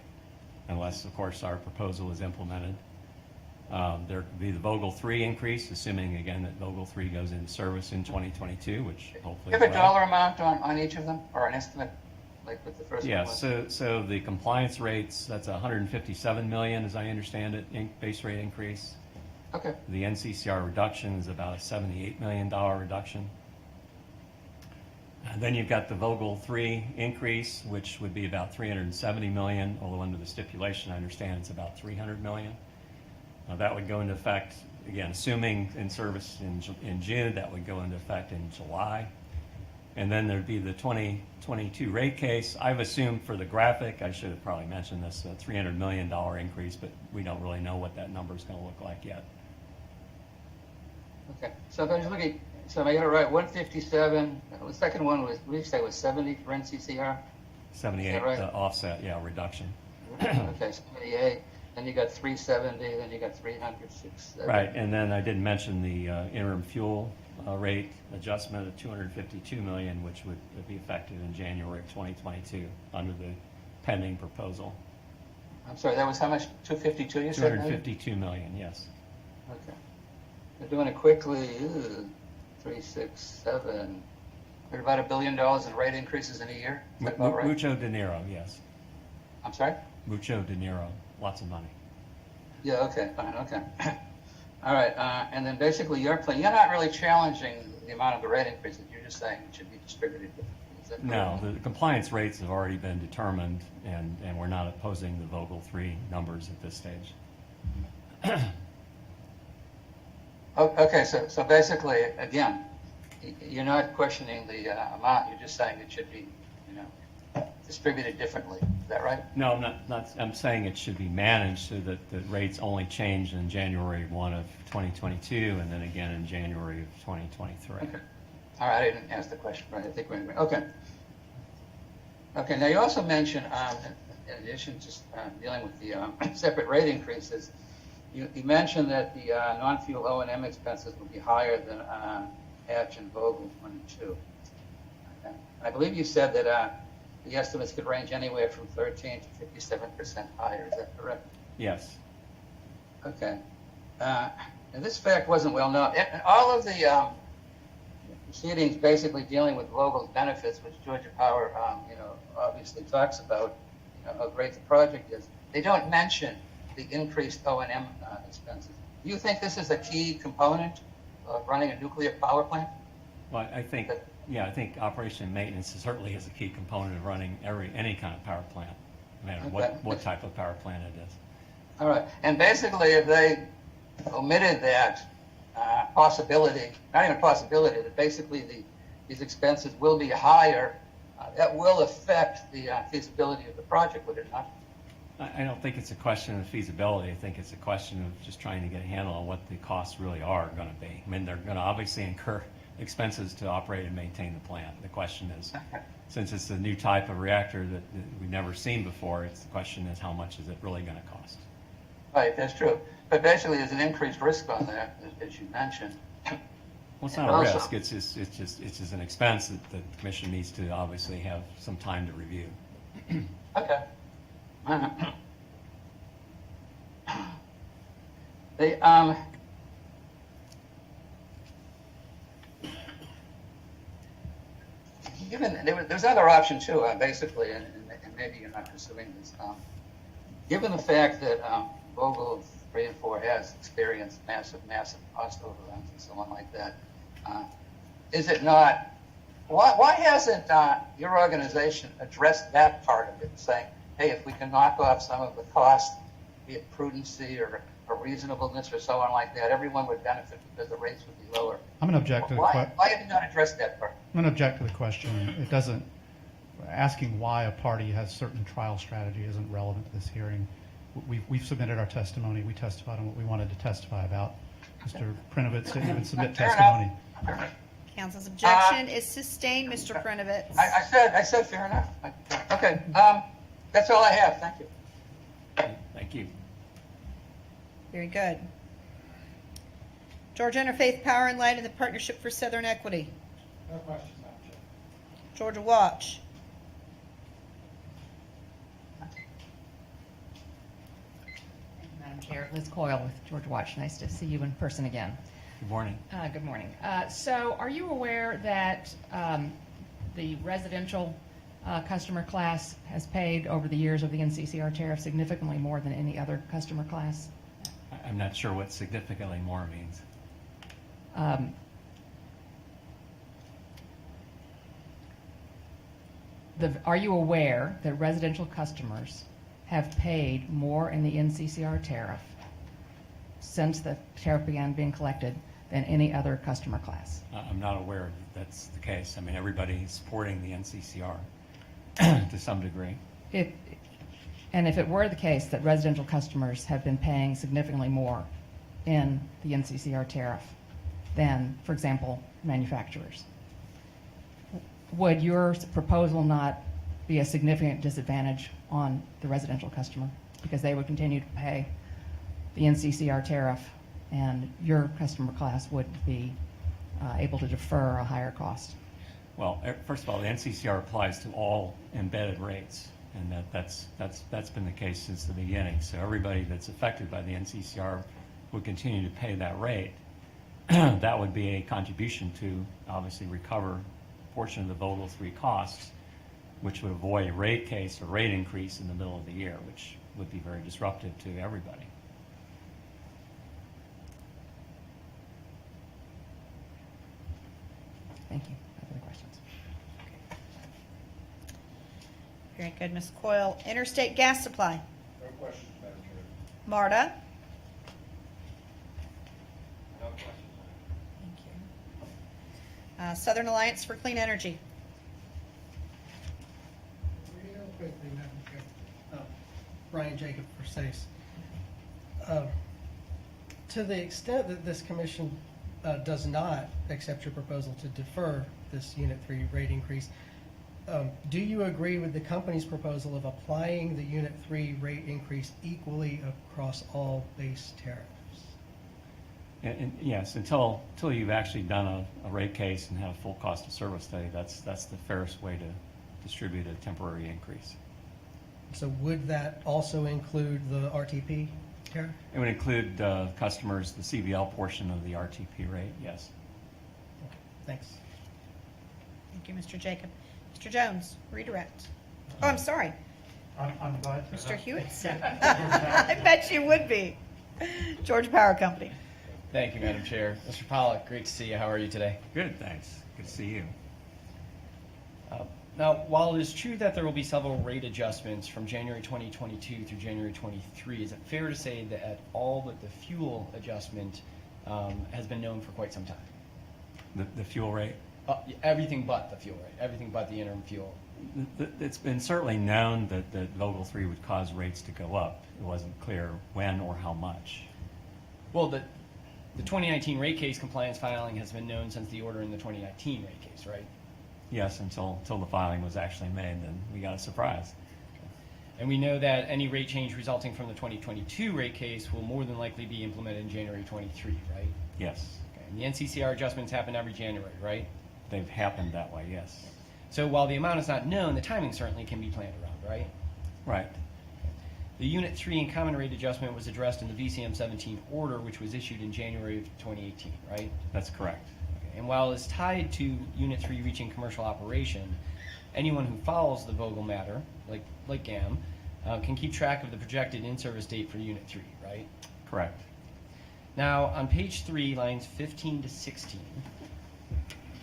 unless, of course, our proposal is implemented. There could be the Vogtle 3 increase, assuming, again, that Vogtle 3 goes into service in 2022, which hopefully Do you have a will. dollar amount on each of them, or an estimate, like with the first Yeah, one? so the compliance rates, that's 157 million, as I understand it, base rate increase. Okay. The NCCR reduction is about a $78 million reduction. And then you've got the Vogtle 3 increase, which would be about 370 million, although under the stipulation, I understand it's about 300 million. That would go into effect, again, assuming in service in June, that would go into effect in July. And then there'd be the 2022 rate case. I've assumed for the graphic, I should have probably mentioned this, a $300 million increase, but we don't really know what that number is going to look like yet. Okay. So if I was looking, so I got it right, 157, the second one was, what did you say, was 70 for NCCR? 78, Is that right? offset, yeah, reduction. Okay, 78, then you got 370, then you got 300, 670. Right, and then I didn't mention the interim fuel rate adjustment of 252 million, which would be effective in January of 2022 under the pending proposal. I'm sorry, that was how much, 252 you said? 252 million, yes. Okay. We're doing it quickly, 3, 6, 7, we're about $1 billion in rate increases in a year? Is that about right? Mucho dinero, yes. I'm sorry? Mucho dinero, lots of money. Yeah, okay, fine, okay. All right, and then basically your plan, you're not really challenging the amount of the rate increases, you're just saying it should be distributed differently. Is that No, correct? the compliance rates have already been determined, and we're not opposing the Vogtle 3 numbers at this stage. Okay, so basically, again, you're not questioning the amount, you're just saying it should be, distributed differently. Is that right? No, I'm not, I'm saying it should be managed so that the rates only change in January 1 of 2022 and then again in January of 2023. Okay. All right, I didn't ask the question right. I think we're in agreement. Okay. Okay, now you also mentioned, in addition to dealing with the separate rate increases, you mentioned that the non-fuel O&M expenses will be higher than Hatch and Vogtle 1 and 2. Okay. I believe you said that the estimates could range anywhere from 13 to 57% higher. Is that correct? Yes. Okay. And this fact wasn't well known. All of the proceedings basically dealing with Vogel's benefits, which Georgia Power, obviously talks about, how great the project is. They don't mention the increased O&M expenses. Do you think this is a key component of running a nuclear power plant? Well, I think operation and maintenance certainly is a key component of running any kind of power plant, no matter what type of power plant it is. All right. And basically, if they omitted that possibility, not even possibility, that basically these expenses will be higher, that will affect the feasibility of the project, would it not? I don't think it's a question of feasibility. I think it's a question of just trying to get a handle on what the costs really are going to be. I mean, they're going to obviously incur expenses to operate and maintain the plant. The question is, since it's a new type of reactor that we've never seen before, the question is how much is it really going to cost? Right, that's true. But basically, there's an increased risk on that, as you mentioned. Well, it's not a risk. It's just an expense that the commission needs to obviously have some time to review. Okay. There's another option too, basically, and maybe you're not pursuing this. Given the fact that Vogtle 3 and 4 has experienced massive cost overruns and so on like that, is it not? Why hasn't your organization addressed that part of it, saying, hey, if we can knock off some of the cost, be it prudency or reasonableness or so on like that, everyone would benefit because the rates would be lower. I'm going to object to the question. Why have you not addressed that part? I'm going to object to the question. It doesn't, asking why a party has certain trial strategy isn't relevant to this hearing. We've submitted our testimony. We testified on what we wanted to testify about. Mr. Prinovitz didn't even submit testimony. Council's objection is sustained, Mr. Prinovitz. I said fair enough. Okay, that's all I have. Thank you. Thank you. Very good. Georgia Interfaith Power and Light and the Partnership for Southern Equity. No questions, Madam Chair. Georgia Watch. Madam Chair, Liz Coyle with Georgia Watch. Nice to see you in person again. Good morning. Good morning. So are you aware that the residential customer class has paid over the years of the NCCR tariff significantly more than any other customer class? I'm not sure what significantly more means. Are you aware that residential customers have paid more in the NCCR tariff since the tariff began being collected than any other customer class? I'm not aware that's the case. I mean, everybody's supporting the NCCR to some degree. And if it were the case that residential customers have been paying significantly more in the NCCR tariff than, for example, manufacturers, would your proposal not be a significant disadvantage on the residential customer because they would continue to pay the NCCR tariff and your customer class would be able to defer a higher cost? Well, first of all, the NCCR applies to all embedded rates, and that's been the case since the beginning. So everybody that's affected by the NCCR would continue to pay that rate. That would be a contribution to obviously recover a portion of the Vogtle 3 costs, which would avoid a rate case or rate increase in the middle of the year, which would be very disruptive to everybody. Thank you. No further questions. Very good, Ms. Coyle. Interstate Gas Supply. No questions, Madam Chair. Marta. No questions. Thank you. Southern Alliance for Clean Energy. Real quickly, Madam Chair. Brian Jacob for SACE. To the extent that this commission does not accept your proposal to defer this Unit 3 rate increase, do you agree with the company's proposal of applying the Unit 3 rate increase equally across all base tariffs? And yes, until you've actually done a rate case and have a full cost of service study, that's the fairest way to distribute a temporary increase. So would that also include the RTP tariff? It would include customers, the CBL portion of the RTP rate, yes. Okay, thanks. Thank you, Mr. Jacob. Mr. Jones, redirect. Oh, I'm sorry. I'm glad to. Mr. Hewitt said. I bet you would be. Georgia Power Company. Thank you, Madam Chair. Mr. Pollack, great to see you. How are you today? Good, thanks. Good to see you. Now, while it is true that there will be several rate adjustments from January 2022 through January 23, is it fair to say that all but the fuel adjustment has been known for quite some time? The fuel rate? Everything but the fuel rate, everything but the interim fuel. It's been certainly known that Vogtle 3 would cause rates to go up. It wasn't clear when or how much. Well, The 2019 rate case compliance filing has been known since the order in the 2019 rate case, right? Yes, until the filing was actually made, then we got a surprise. And we know that any rate change resulting from the 2022 rate case will more than likely be implemented in January 23, right? Yes, Okay. And the NCCR adjustments happen every January, right? they've happened that way, yes. So while the amount is not known, the timing certainly can be planned around, right? Right, The Unit 3 and common rate adjustment was addressed in the VCM 17 order, which was issued in January of 2018, right? that's correct. Okay. And while it's tied to Unit 3 reaching commercial operation, anyone who follows the Vogel matter, like GAM, can keep track of the projected in-service date for Unit 3, right? Correct. Now, on page 3, lines 15 to 16,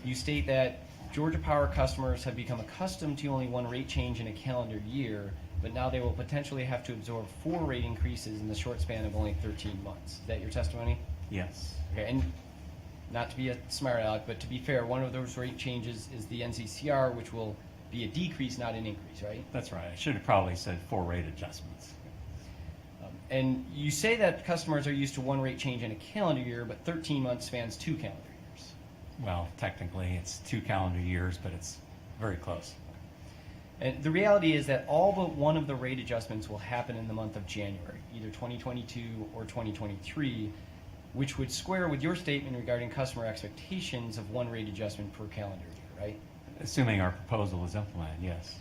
you state that Georgia Power customers have become accustomed to only one rate change in a calendar year, but now they will potentially have to absorb 4 rate increases in the short span of only 13 months. Is that your testimony? Yes, Okay, and not to be a smart aleck, but to be fair, one of those rate changes is the NCCR, which will be a decrease, not an increase, right? that's right. I should have probably said 4 rate adjustments. And you say that customers are used to one rate change in a calendar year, but 13 months spans 2 calendar years. Well, technically, it's 2 calendar years, but it's very close. And the reality is that all but one of the rate adjustments will happen in the month of January, either 2022 or 2023, which would square with your statement regarding customer expectations of one rate adjustment per calendar year, right? Assuming our proposal is implemented, yes.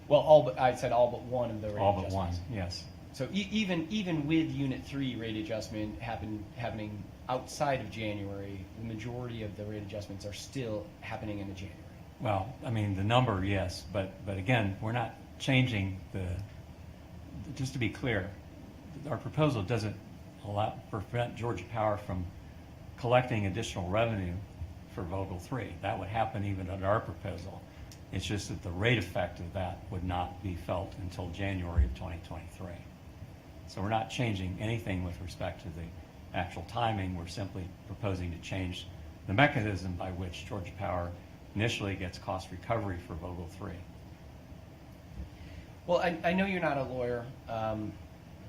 Well, I said all but one of the rate All adjustments. but one, yes. So even with Unit 3 rate adjustment happening outside of January, the majority of the rate adjustments are still happening in the January. Well, I mean, the number, yes, but again, we're not changing just to be clear, our proposal doesn't prevent Georgia Power from collecting additional revenue for Vogel 3. That would happen even under our proposal. It's just that the rate effect of that would not be felt until January of 2023. So we're not changing anything with respect to the actual timing. We're simply proposing to change the mechanism by which Georgia Power initially gets cost recovery for Vogel 3. Well, I know you're not a lawyer,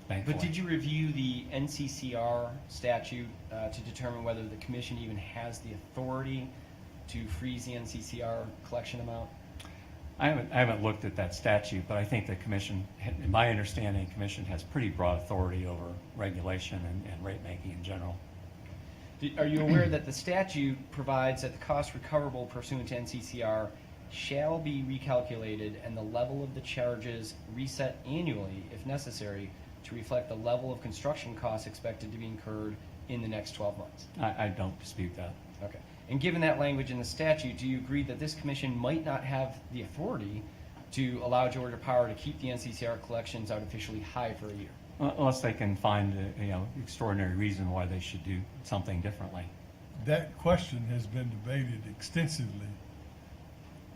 Thankfully. but did you review the NCCR statute to determine whether the commission even has the authority to freeze the NCCR collection amount? I haven't looked at that statute, but I think the commission, in my understanding, the commission has pretty broad authority over regulation and rate making in general. Are you aware that the statute provides that the cost recoverable pursuant to NCCR shall be recalculated and the level of the charges reset annually, if necessary, to reflect the level of construction costs expected to be incurred in the next 12 months? I don't dispute that. Okay. And given that language in the statute, do you agree that this commission might not have the authority to allow Georgia Power to keep the NCCR collections artificially high for a year? Unless they can find extraordinary reason why they should do something differently. That question has been debated extensively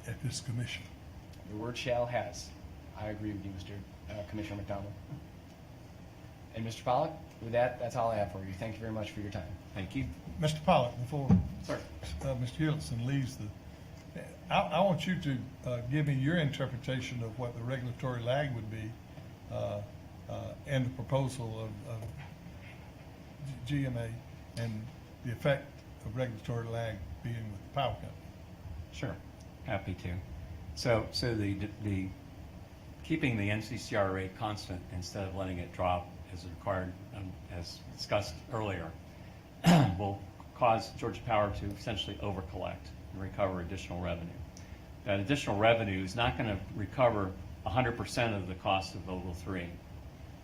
at this commission. The word shall has. I agree with you, Mr. Commissioner McDonald. And Mr. Pollack, with that, that's all I have for you. Thank you very much for your time. Thank you. Mr. Pollack, before Sir. Mr. Hewlettson leaves I want you to give me your interpretation of what the regulatory lag would be and the proposal of GMA and the effect of regulatory lag being with the power company. Sure, happy to. So the keeping the NCCR rate constant instead of letting it drop as required, as discussed earlier, will cause Georgia Power to essentially over-collect and recover additional revenue. That additional revenue is not going to recover 100% of the cost of Vogel 3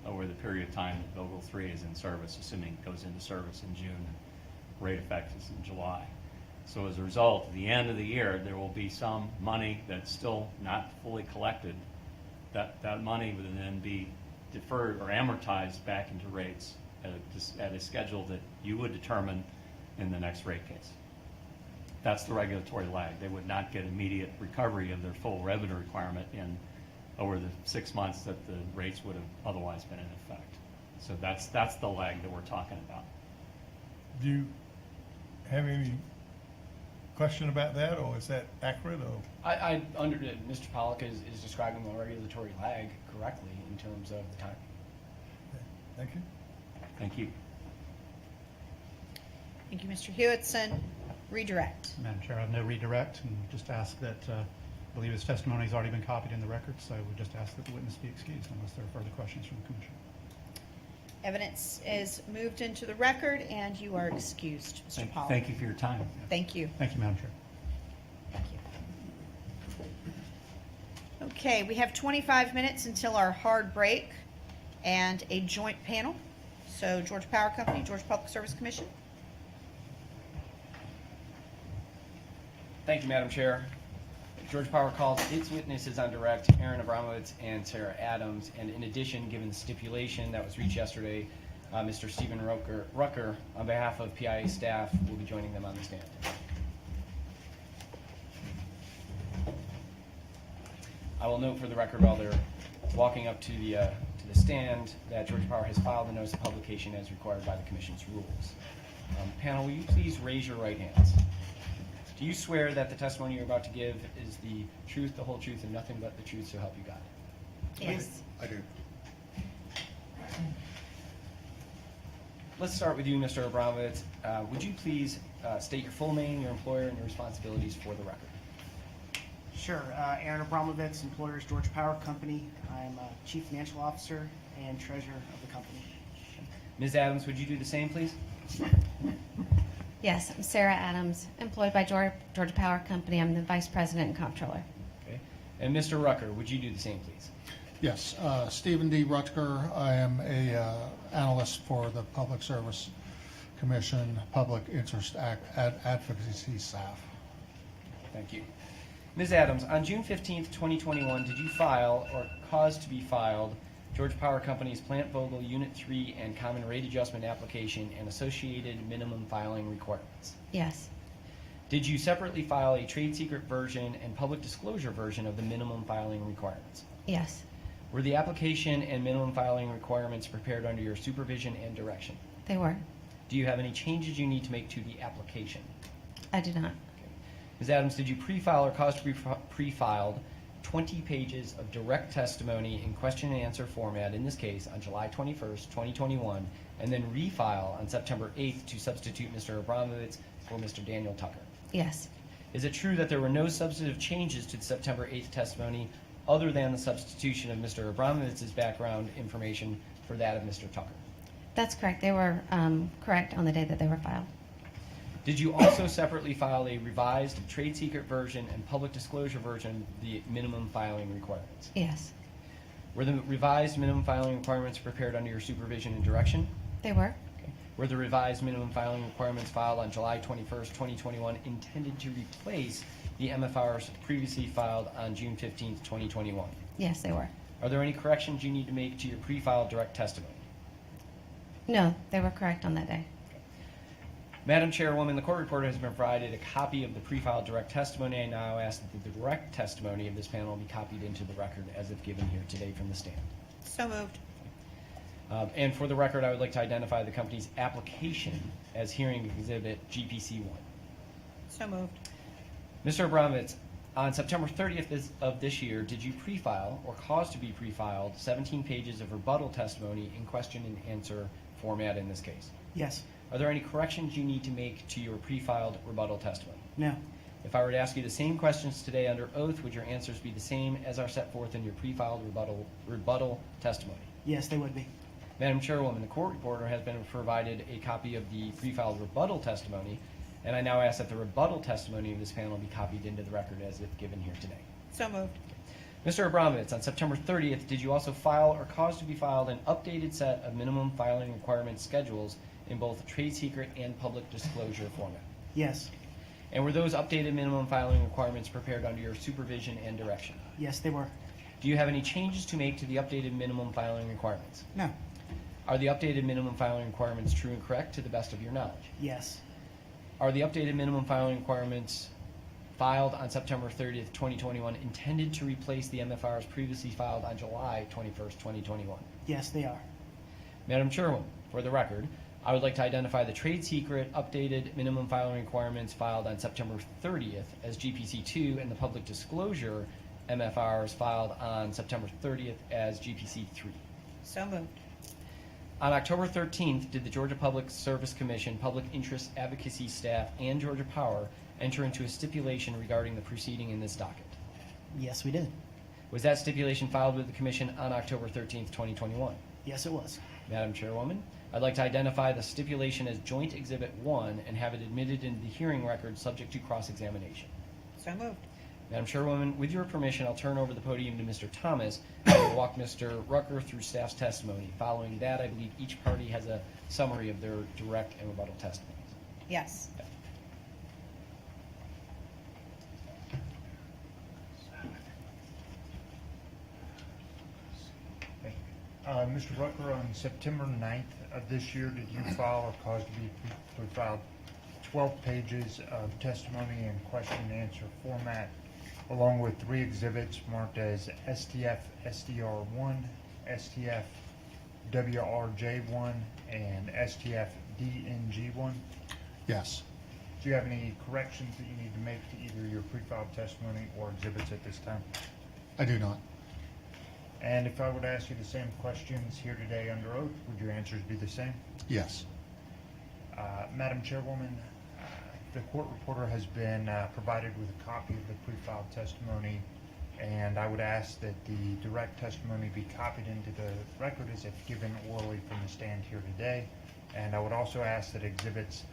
over the period of time that Vogel 3 is in service, assuming it goes into service in June and rate effect is in July. So as a result, at the end of the year, there will be some money that's still not fully collected. That money would then be deferred or amortized back into rates at a schedule that you would determine in the next rate case. That's the regulatory lag. They would not get immediate recovery of their full revenue requirement over the 6 months that the rates would have otherwise been in effect. So that's the lag that we're talking about. Do you have any question about that, or is that accurate? Or Mr. Pollack is describing the regulatory lag correctly in terms of the time. thank you. Thank you. Thank you, Mr. Hewitson. Redirect. Madam Chair, I have no redirect, and just ask that, I believe his testimony has already been copied in the record, so we just ask that the witness be excused unless there are further questions from the commission. Evidence is moved into the record, and you are excused, Mr. Pollard. Thank you for your time. Thank you. Thank you, Madam Chair. Thank you. Okay, we have 25 minutes until our hard break and a joint panel. So Georgia Power Company, Georgia Public Service Commission. Thank you, Madam Chair. Georgia Power calls its witnesses on direct, Aaron Abramowitz and Sarah Adams, and in addition, given the stipulation that was reached yesterday, Mr. Stephen Rucker, on behalf of PIA staff, will be joining them on the stand. I will note for the record while they're walking up to the stand that Georgia Power has filed a notice of publication as required by the Commission's rules. Panel, will you please raise your right hands? Do you swear that the testimony you're about to give is the truth, the whole truth, and nothing but the truth, so help you God? Yes. I do. Let's start with you, Mr. Abramowitz. Would you please state your full name, your employer, and your responsibilities for the record? Sure. Aaron Abramowitz, employers Georgia Power Company. I'm Chief Financial Officer and Treasurer of the company. Ms. Adams, would you do the same, please? Yes, I'm Sarah Adams, employed by Georgia Power Company. I'm the Vice President and Comptroller. Okay. And Mr. Rucker, would you do the same, please? Yes, Stephen D. Rutger. I am a analyst for the Public Service Commission Public Interest Advocacy staff. Thank you. Ms. Adams, on June 15th, 2021, did you file or cause to be filed Georgia Power Company's Plant Vogtle Unit 3 and Common Rate Adjustment application and associated minimum filing requirements? Yes, Did you separately file a trade secret version and public disclosure version of the minimum filing requirements? yes, Were the application and minimum filing requirements prepared under your supervision and direction? they were. Do you have any changes you need to make to the application? I do not. Ms. Adams, did you pre-file or cause to be pre-filed 20 pages of direct testimony in question and answer format, in this case, on July 21st, 2021, and then refile on September 8th to substitute Mr. Abramowitz for Mr. Daniel Tucker? Yes, Is it true that there were no substantive changes to the September 8th testimony other than the substitution of Mr. Abramowitz's background information for that of Mr. Tucker? that's correct. They were correct on the day that they were filed. Did you also separately file a revised trade secret version and public disclosure version of the minimum filing requirements? Yes, Were the revised minimum filing requirements prepared under your supervision and direction? they were. Were the revised minimum filing requirements filed on July 21st, 2021 intended to replace the MFRs previously filed on June 15th, 2021? Yes, they were. Are there any corrections you need to make to your pre-filed direct testimony? No, they were correct on that day. Madam Chairwoman, the court reporter has been provided a copy of the pre-filed direct testimony. I now ask that the direct testimony of this panel be copied into the record as if given here today from the stand. So moved. And for the record, I would like to identify the company's application as hearing exhibit GPC 1. So moved. Mr. Abramowitz, on September 30th of this year, did you pre-file or cause to be pre-filed 17 pages of rebuttal testimony in question and answer format in this case? Yes. Are there any corrections you need to make to your pre-filed rebuttal testimony? No. If I were to ask you the same questions today under oath, would your answers be the same as are set forth in your pre-filed rebuttal testimony? Yes, they would be. Madam Chairwoman, the court reporter has been provided a copy of the pre-filed rebuttal testimony, and I now ask that the rebuttal testimony of this panel be copied into the record as if given here today. So moved. Mr. Abramowitz, on September 30th, did you also file or cause to be filed an updated set of minimum filing requirement schedules in both trade secret and public disclosure format? Yes. And were those updated minimum filing requirements prepared under your supervision and direction? Yes, they were. Do you have any changes to make to the updated minimum filing requirements? No. Are the updated minimum filing requirements true and correct to the best of your knowledge? Yes. Are the updated minimum filing requirements filed on September 30th, 2021 intended to replace the MFRs previously filed on July 21st, 2021? Yes, they are. Madam Chairwoman, for the record, I would like to identify the trade secret updated minimum filing requirements filed on September 30th as GPC 2 and the public disclosure MFRs filed on September 30th as GPC 3. So moved. On October 13th, did the Georgia Public Service Commission, Public Interest Advocacy staff, and Georgia Power enter into a stipulation regarding the proceeding in this docket? Yes, we did. Was that stipulation filed with the Commission on October 13th, 2021? Yes, it was. Madam Chairwoman, I'd like to identify the stipulation as Joint Exhibit 1 and have it admitted into the hearing record subject to cross-examination. So moved. Madam Chairwoman, with your permission, I'll turn over the podium to Mr. Thomas, who will walk Mr. Rucker through staff's testimony. Following that, I believe each party has a summary of their direct and rebuttal testimonies. Yes. Mr. Rucker, on September 9th of this year, did you file or cause to be filed 12 pages of testimony in question and answer format, along with 3 exhibits marked as STF SDR1, STF WRJ1, and STF DNG1? Yes. Do you have any corrections that you need to make to either your pre-filed testimony or exhibits at this time? I do not. And if I would ask you the same questions here today under oath, would your answers be the same? Yes. Madam Chairwoman, the court reporter has been provided with a copy of the pre-filed testimony, and I would ask that the direct testimony be copied into the record as if given orally from the stand here today. And I would also ask that exhibits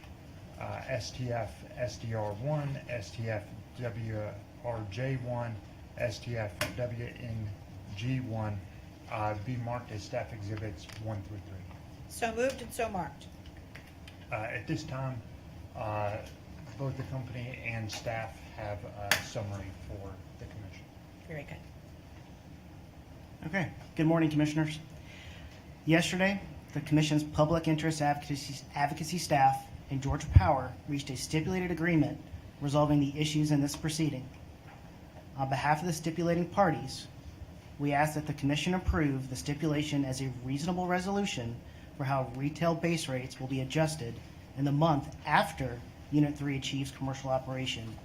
STF SDR1, STF WRJ1, STF WNG1 be marked as staff exhibits 1 through 3. So moved and so marked. At this time, both the company and staff have a summary for the commission. Very good. Okay. Good morning, Commissioners. Yesterday, the Commission's Public Interest Advocacy staff and Georgia Power reached a stipulated agreement resolving the issues in this proceeding. On behalf of the stipulating parties, we ask that the Commission approve the stipulation as a reasonable resolution for how retail base rates will be adjusted in the month after Unit 3 achieves commercial operation,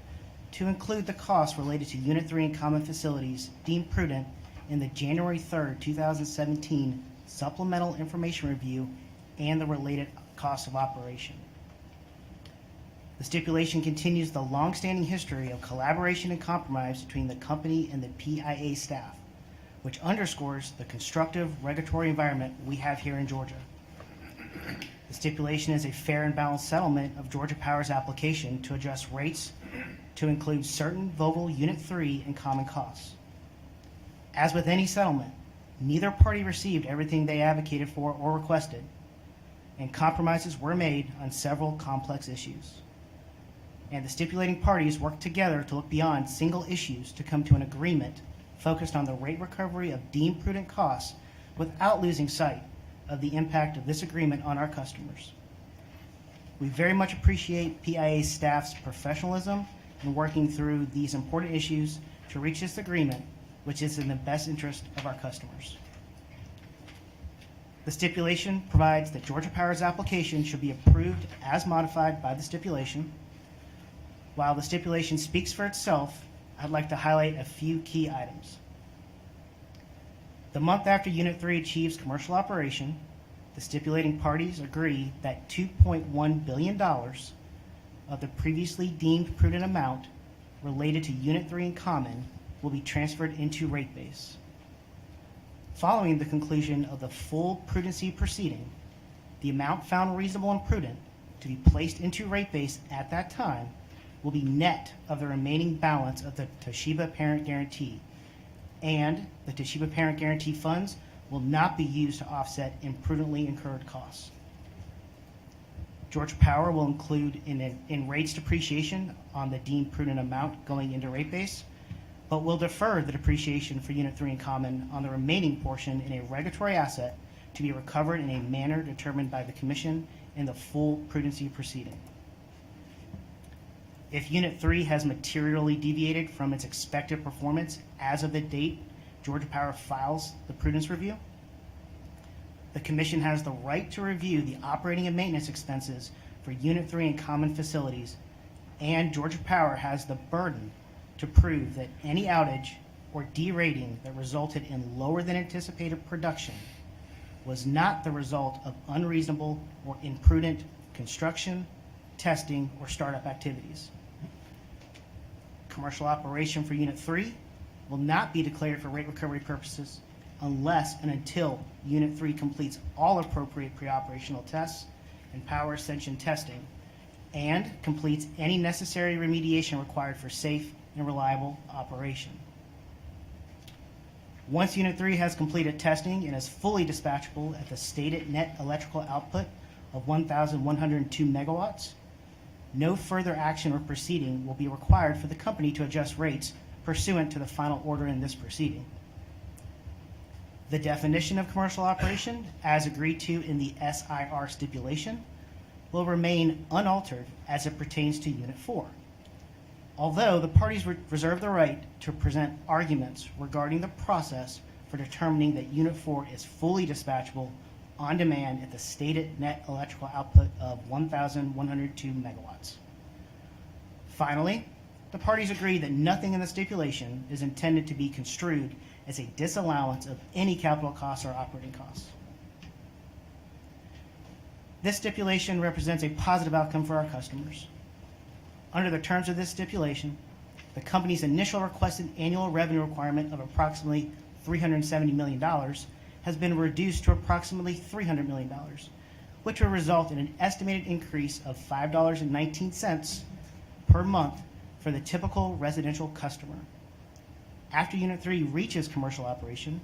to include the costs related to Unit 3 and common facilities deemed prudent in the January 3rd, 2017 Supplemental Information Review and the related costs of operation. The stipulation continues the long-standing history of collaboration and compromise between the company and the PIA staff, which underscores the constructive regulatory environment we have here in Georgia. The stipulation is a fair and balanced settlement of Georgia Power's application to adjust rates to include certain Vogtle Unit 3 and common costs. As with any settlement, neither party received everything they advocated for or requested, and compromises were made on several complex issues. And the stipulating parties worked together to look beyond single issues to come to an agreement focused on the rate recovery of deemed prudent costs without losing sight of the impact of this agreement on our customers. We very much appreciate PIA staff's professionalism in working through these important issues to reach this agreement, which is in the best interest of our customers. The stipulation provides that Georgia Power's application should be approved as modified by the stipulation. While the stipulation speaks for itself, I'd like to highlight a few key items. The month after Unit 3 achieves commercial operation, the stipulating parties agree that $2.1 billion of the previously deemed prudent amount related to Unit 3 in common will be transferred into rate base. Following the conclusion of the full prudency proceeding, the amount found reasonable and prudent to be placed into rate base at that time will be net of the remaining balance of the Toshiba Parent Guarantee, and the Toshiba Parent Guarantee funds will not be used to offset imprudently incurred costs. Georgia Power will include in rates depreciation on the deemed prudent amount going into rate base, but will defer the depreciation for Unit 3 in common on the remaining portion in a regulatory asset to be recovered in a manner determined by the Commission in the full prudency proceeding. If Unit 3 has materially deviated from its expected performance as of the date Georgia Power files the prudence review, the Commission has the right to review the operating and maintenance expenses for Unit 3 and common facilities, and Georgia Power has the burden to prove that any outage or derating that resulted in lower than anticipated production was not the result of unreasonable or imprudent construction, testing, or startup activities. Commercial operation for Unit 3 will not be declared for rate recovery purposes unless and until Unit 3 completes all appropriate pre-operational tests and power ascension testing and completes any necessary remediation required for safe and reliable operation. Once Unit 3 has completed testing and is fully dispatchable at the stated net electrical output of 1,102 megawatts, no further action or proceeding will be required for the company to adjust rates pursuant to the final order in this proceeding. The definition of commercial operation, as agreed to in the SIR stipulation, will remain unaltered as it pertains to Unit 4. Although the parties reserve the right to present arguments regarding the process for determining that Unit 4 is fully dispatchable on demand at the stated net electrical output of 1,102 megawatts. Finally, the parties agree that nothing in the stipulation is intended to be construed as a disallowance of any capital costs or operating costs. This stipulation represents a positive outcome for our customers. Under the terms of this stipulation, the company's initial requested annual revenue requirement of approximately $370 million has been reduced to approximately $300 million, which will result in an estimated increase of $5.19 per month for the typical residential customer. After Unit 3 reaches commercial operation,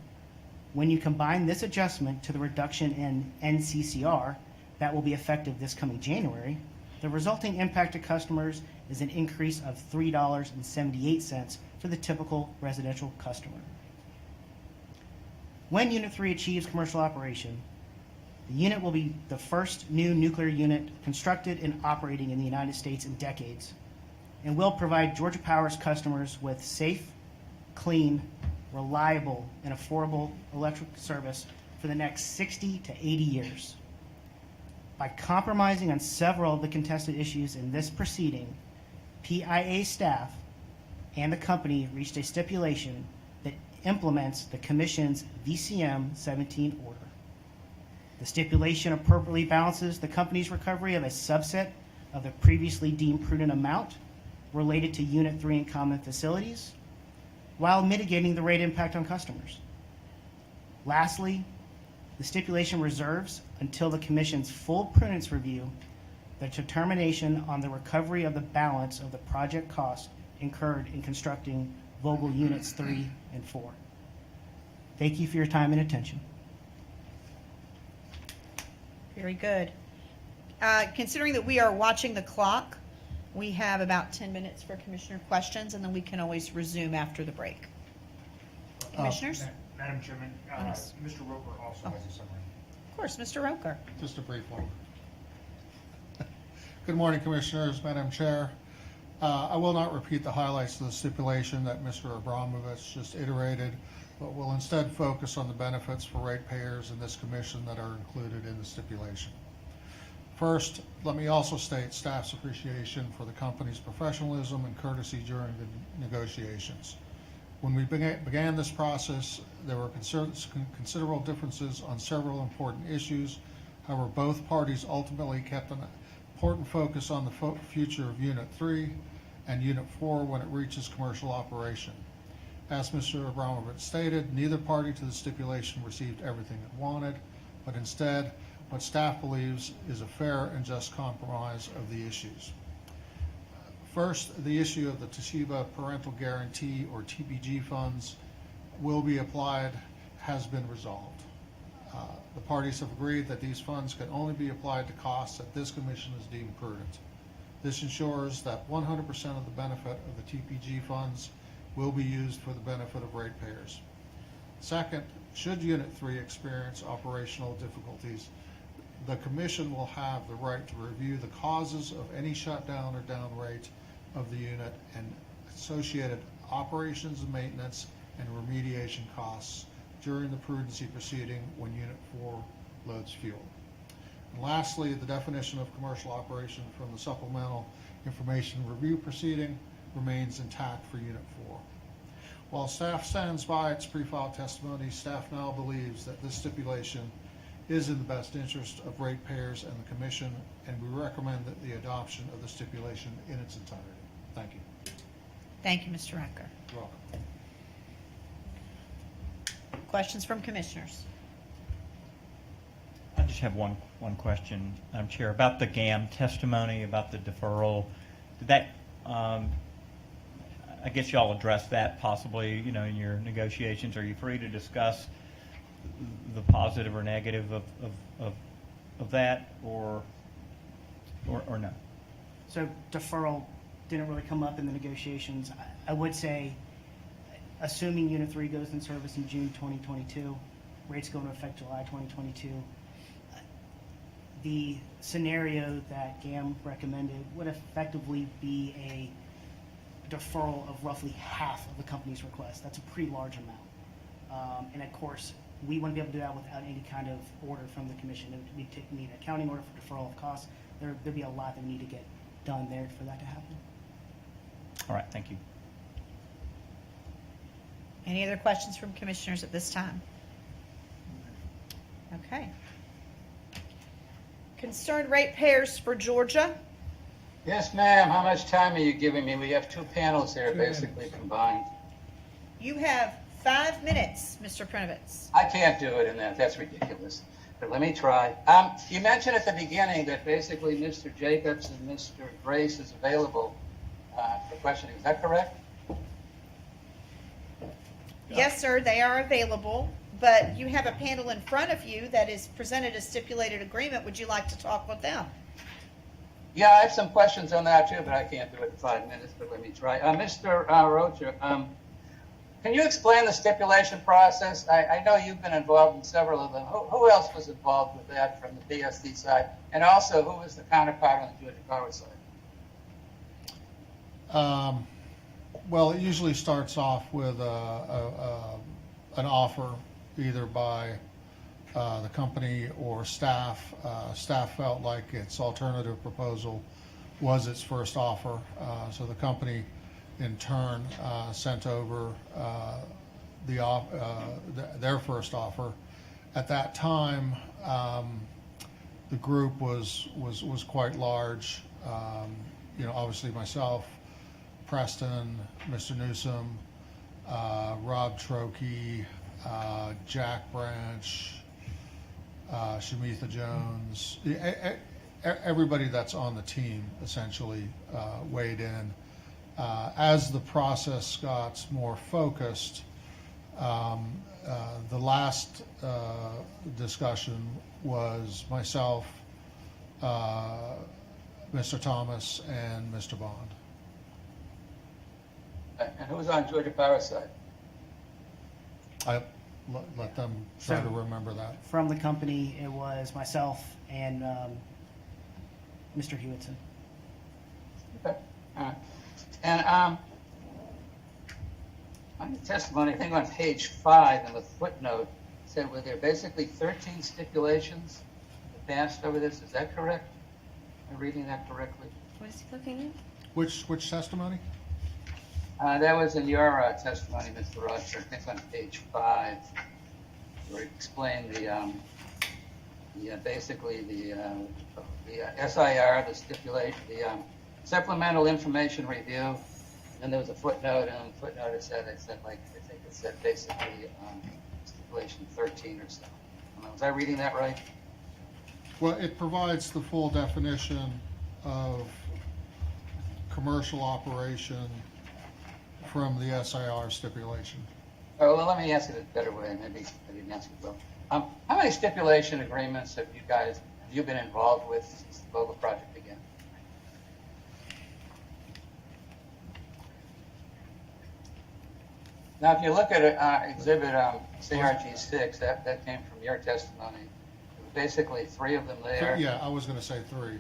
when you combine this adjustment to the reduction in NCCR that will be effective this coming January, the resulting impact to customers is an increase of $3.78 for the typical residential customer. When Unit 3 achieves commercial operation, the unit will be the first new nuclear unit constructed and operating in the United States in decades, and will provide Georgia Power's customers with safe, clean, reliable, and affordable electric service for the next 60 to 80 years. By compromising on several of the contested issues in this proceeding, PIA staff and the company reached a stipulation that implements the Commission's VCM 17 order. The stipulation appropriately balances the company's recovery of a subset of the previously deemed prudent amount related to Unit 3 and common facilities, while mitigating the rate impact on customers. Lastly, the stipulation reserves until the Commission's full prudence review the determination on the recovery of the balance of the project costs incurred in constructing Vogtle Units 3 and 4. Thank you for your time and attention. Very good. Considering that we are watching the clock, we have about 10 minutes for commissioner questions, and then we can always resume after the break. Commissioners? Madam Chairman, Yes. Mr. Roper also has a summary. Of course, Mr. Roker. Just a brief one. Good morning, Commissioners, Madam Chair. I will not repeat the highlights of the stipulation that Mr. Abramovich just iterated, but will instead focus on the benefits for ratepayers in this commission that are included in the stipulation. First, let me also state staff's appreciation for the company's professionalism and courtesy during the negotiations. When we began this process, there were considerable differences on several important issues. However, both parties ultimately kept an important focus on the future of Unit 3 and Unit 4 when it reaches commercial operation. As Mr. Abramovich stated, neither party to the stipulation received everything it wanted, but instead, what staff believes is a fair and just compromise of the issues. First, the issue of the Toshiba Parental Guarantee, or TPG funds, will be applied has been resolved. The parties have agreed that these funds can only be applied to costs that this commission has deemed prudent. This ensures that 100% of the benefit of the TPG funds will be used for the benefit of ratepayers. Second, should Unit 3 experience operational difficulties, the commission will have the right to review the causes of any shutdown or down rate of the unit and associated operations and maintenance and remediation costs during the prudency proceeding when Unit 4 loads fuel. And lastly, the definition of commercial operation from the supplemental information review proceeding remains intact for Unit 4. While staff stands by its pre-filed testimony, staff now believes that this stipulation is in the best interest of ratepayers and the commission, and we recommend that the adoption of the stipulation in its entirety. Thank you. Thank you, Mr. Rucker. You're welcome. Questions from commissioners? I just have one question, Madam Chair, about the GAM testimony, about the deferral. Did that, I guess y'all addressed that possibly, in your negotiations. Are you free to discuss the positive or negative of that, or no? So deferral didn't really come up in the negotiations. I would say, assuming Unit 3 goes in service in June 2022, rates go into effect July 2022, the scenario that GAM recommended would effectively be a deferral of roughly half of the company's request. That's a pretty large amount. And of course, we wouldn't be able to do that without any kind of order from the commission. We'd need an accounting order for deferral of costs. There'd be a lot that we need to get done there for that to happen. All right, thank you. Any other questions from commissioners at this time? Okay. Concerned ratepayers for Georgia. Yes, ma'am. How much time are you giving me? We have two panels here, 2 basically minutes. combined. You have 5 minutes, Mr. Prinovitz. I can't do it in that. That's ridiculous. But let me try. You mentioned at the beginning that basically Mr. Jacobs and Mr. Grace is available for questioning. Is that correct? Yes, sir, they are available, but you have a panel in front of you that is presented a stipulated agreement. Would you like to talk with them? Yeah, I have some questions on that too, but I can't do it in 5 minutes, but let me try. Mr. Rocha, can you explain the stipulation process? I know you've been involved in several of them. Who else was involved with that from the PSC side? And also, who was the counterpart on the Georgia Power side? Well, it usually starts off with an offer either by the company or staff. Staff felt like its alternative proposal was its first offer, so the company in turn sent over their first offer. At that time, the group was quite large. Obviously myself, Preston, Mr. Newsom, Rob Trokey, Jack Branch, Shamitha Jones, everybody that's on the team essentially weighed in. As the process got more focused, the last discussion was myself, Mr. Thomas, and Mr. Bond. And who was on Georgia Power side? I let them try to remember that. From the company, it was myself and Mr. Hewitson. Okay. All right. And on the testimony, I think on page 5 in the footnote, it said were there basically 13 stipulations that passed over this. Is that correct? Am I reading that correctly? What is he looking at? Which testimony? That was in your testimony, Mr. Roger. I think on page 5, where you explained basically the SIR, the stipulation, the supplemental information review. And there was a footnote, and on the footnote it said basically stipulation 13 or so. Was I reading that right? Well, it provides the full definition of commercial operation from the SIR stipulation. Oh, well, let me ask it a better way. Maybe I didn't ask it well. How many stipulation agreements have you been involved with since the Vogel project began? Now, if you look at exhibit CRG 6, that came from your testimony. There were basically 3 of them there. Yeah, I was going to say 3.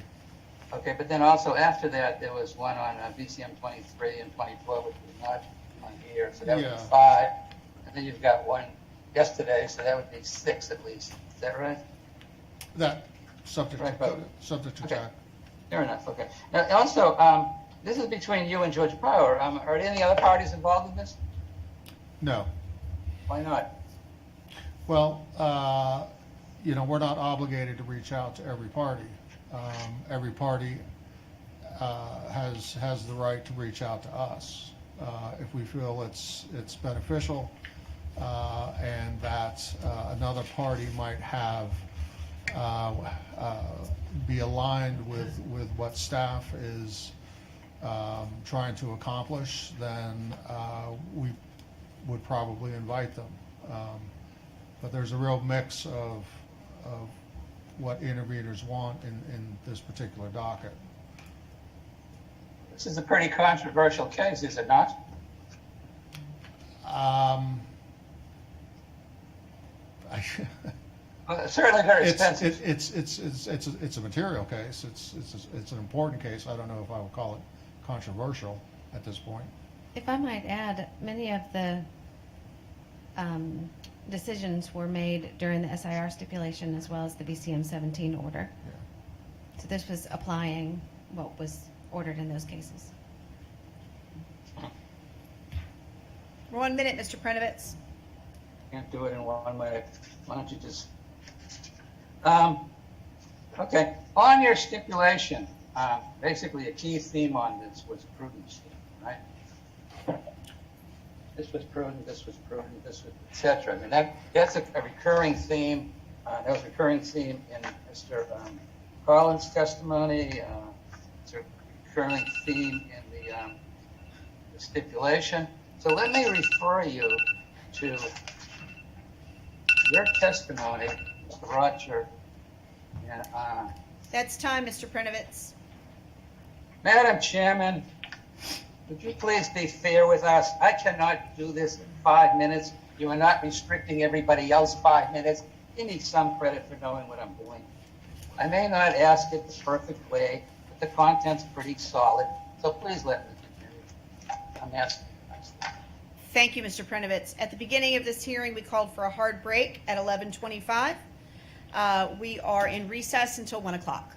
Okay, but then also after that, there was one on BCM 23 and 24, which was not on here, so that would be 5. And then you've got one yesterday, so that would be 6 at least. Is that right? That subject Right, to okay. Jack. Fair enough. Okay. Now, also, this is between you and Georgia Power. Are there any other parties involved in this? No. Why not? Well, we're not obligated to reach out to every party. Every party has the right to reach out to us if we feel it's beneficial, and that another party might have be aligned with what staff is trying to accomplish, then we would probably invite them. But there's a real mix of what interveners want in this particular docket. This is a pretty controversial case, is it not? Well, it's certainly very expensive. It's a material case. It's an important case. I don't know if I would call it controversial at this point. If I might add, many of the decisions were made during the SIR stipulation as well as the BCM 17 order. So this was applying what was ordered in those cases. 1 minute, Mr. Prenovitz. Can't do it in 1 minute. Why don't you just... okay, on your stipulation, basically a key theme on this was prudence, right? This was prudent, this was prudent, this was, etc. I mean, that's a recurring theme. That was a recurring theme in Mr. Collins' testimony. It's a recurring theme in the stipulation. So let me refer you to your testimony, Mr. Rocher. That's time, Mr. Prenovitz. Madam Chairman, would you please be fair with us? I cannot do this in 5 minutes. You are not restricting everybody else 5 minutes. Give me some credit for knowing what I'm doing. I may not ask it the perfect way, but the content's pretty solid. So please let me continue. I'm asking you nicely. Thank you, Mr. Prenovitz. At the beginning of this hearing, we called for a hard break at 11:25. We are in recess until 1 o'clock.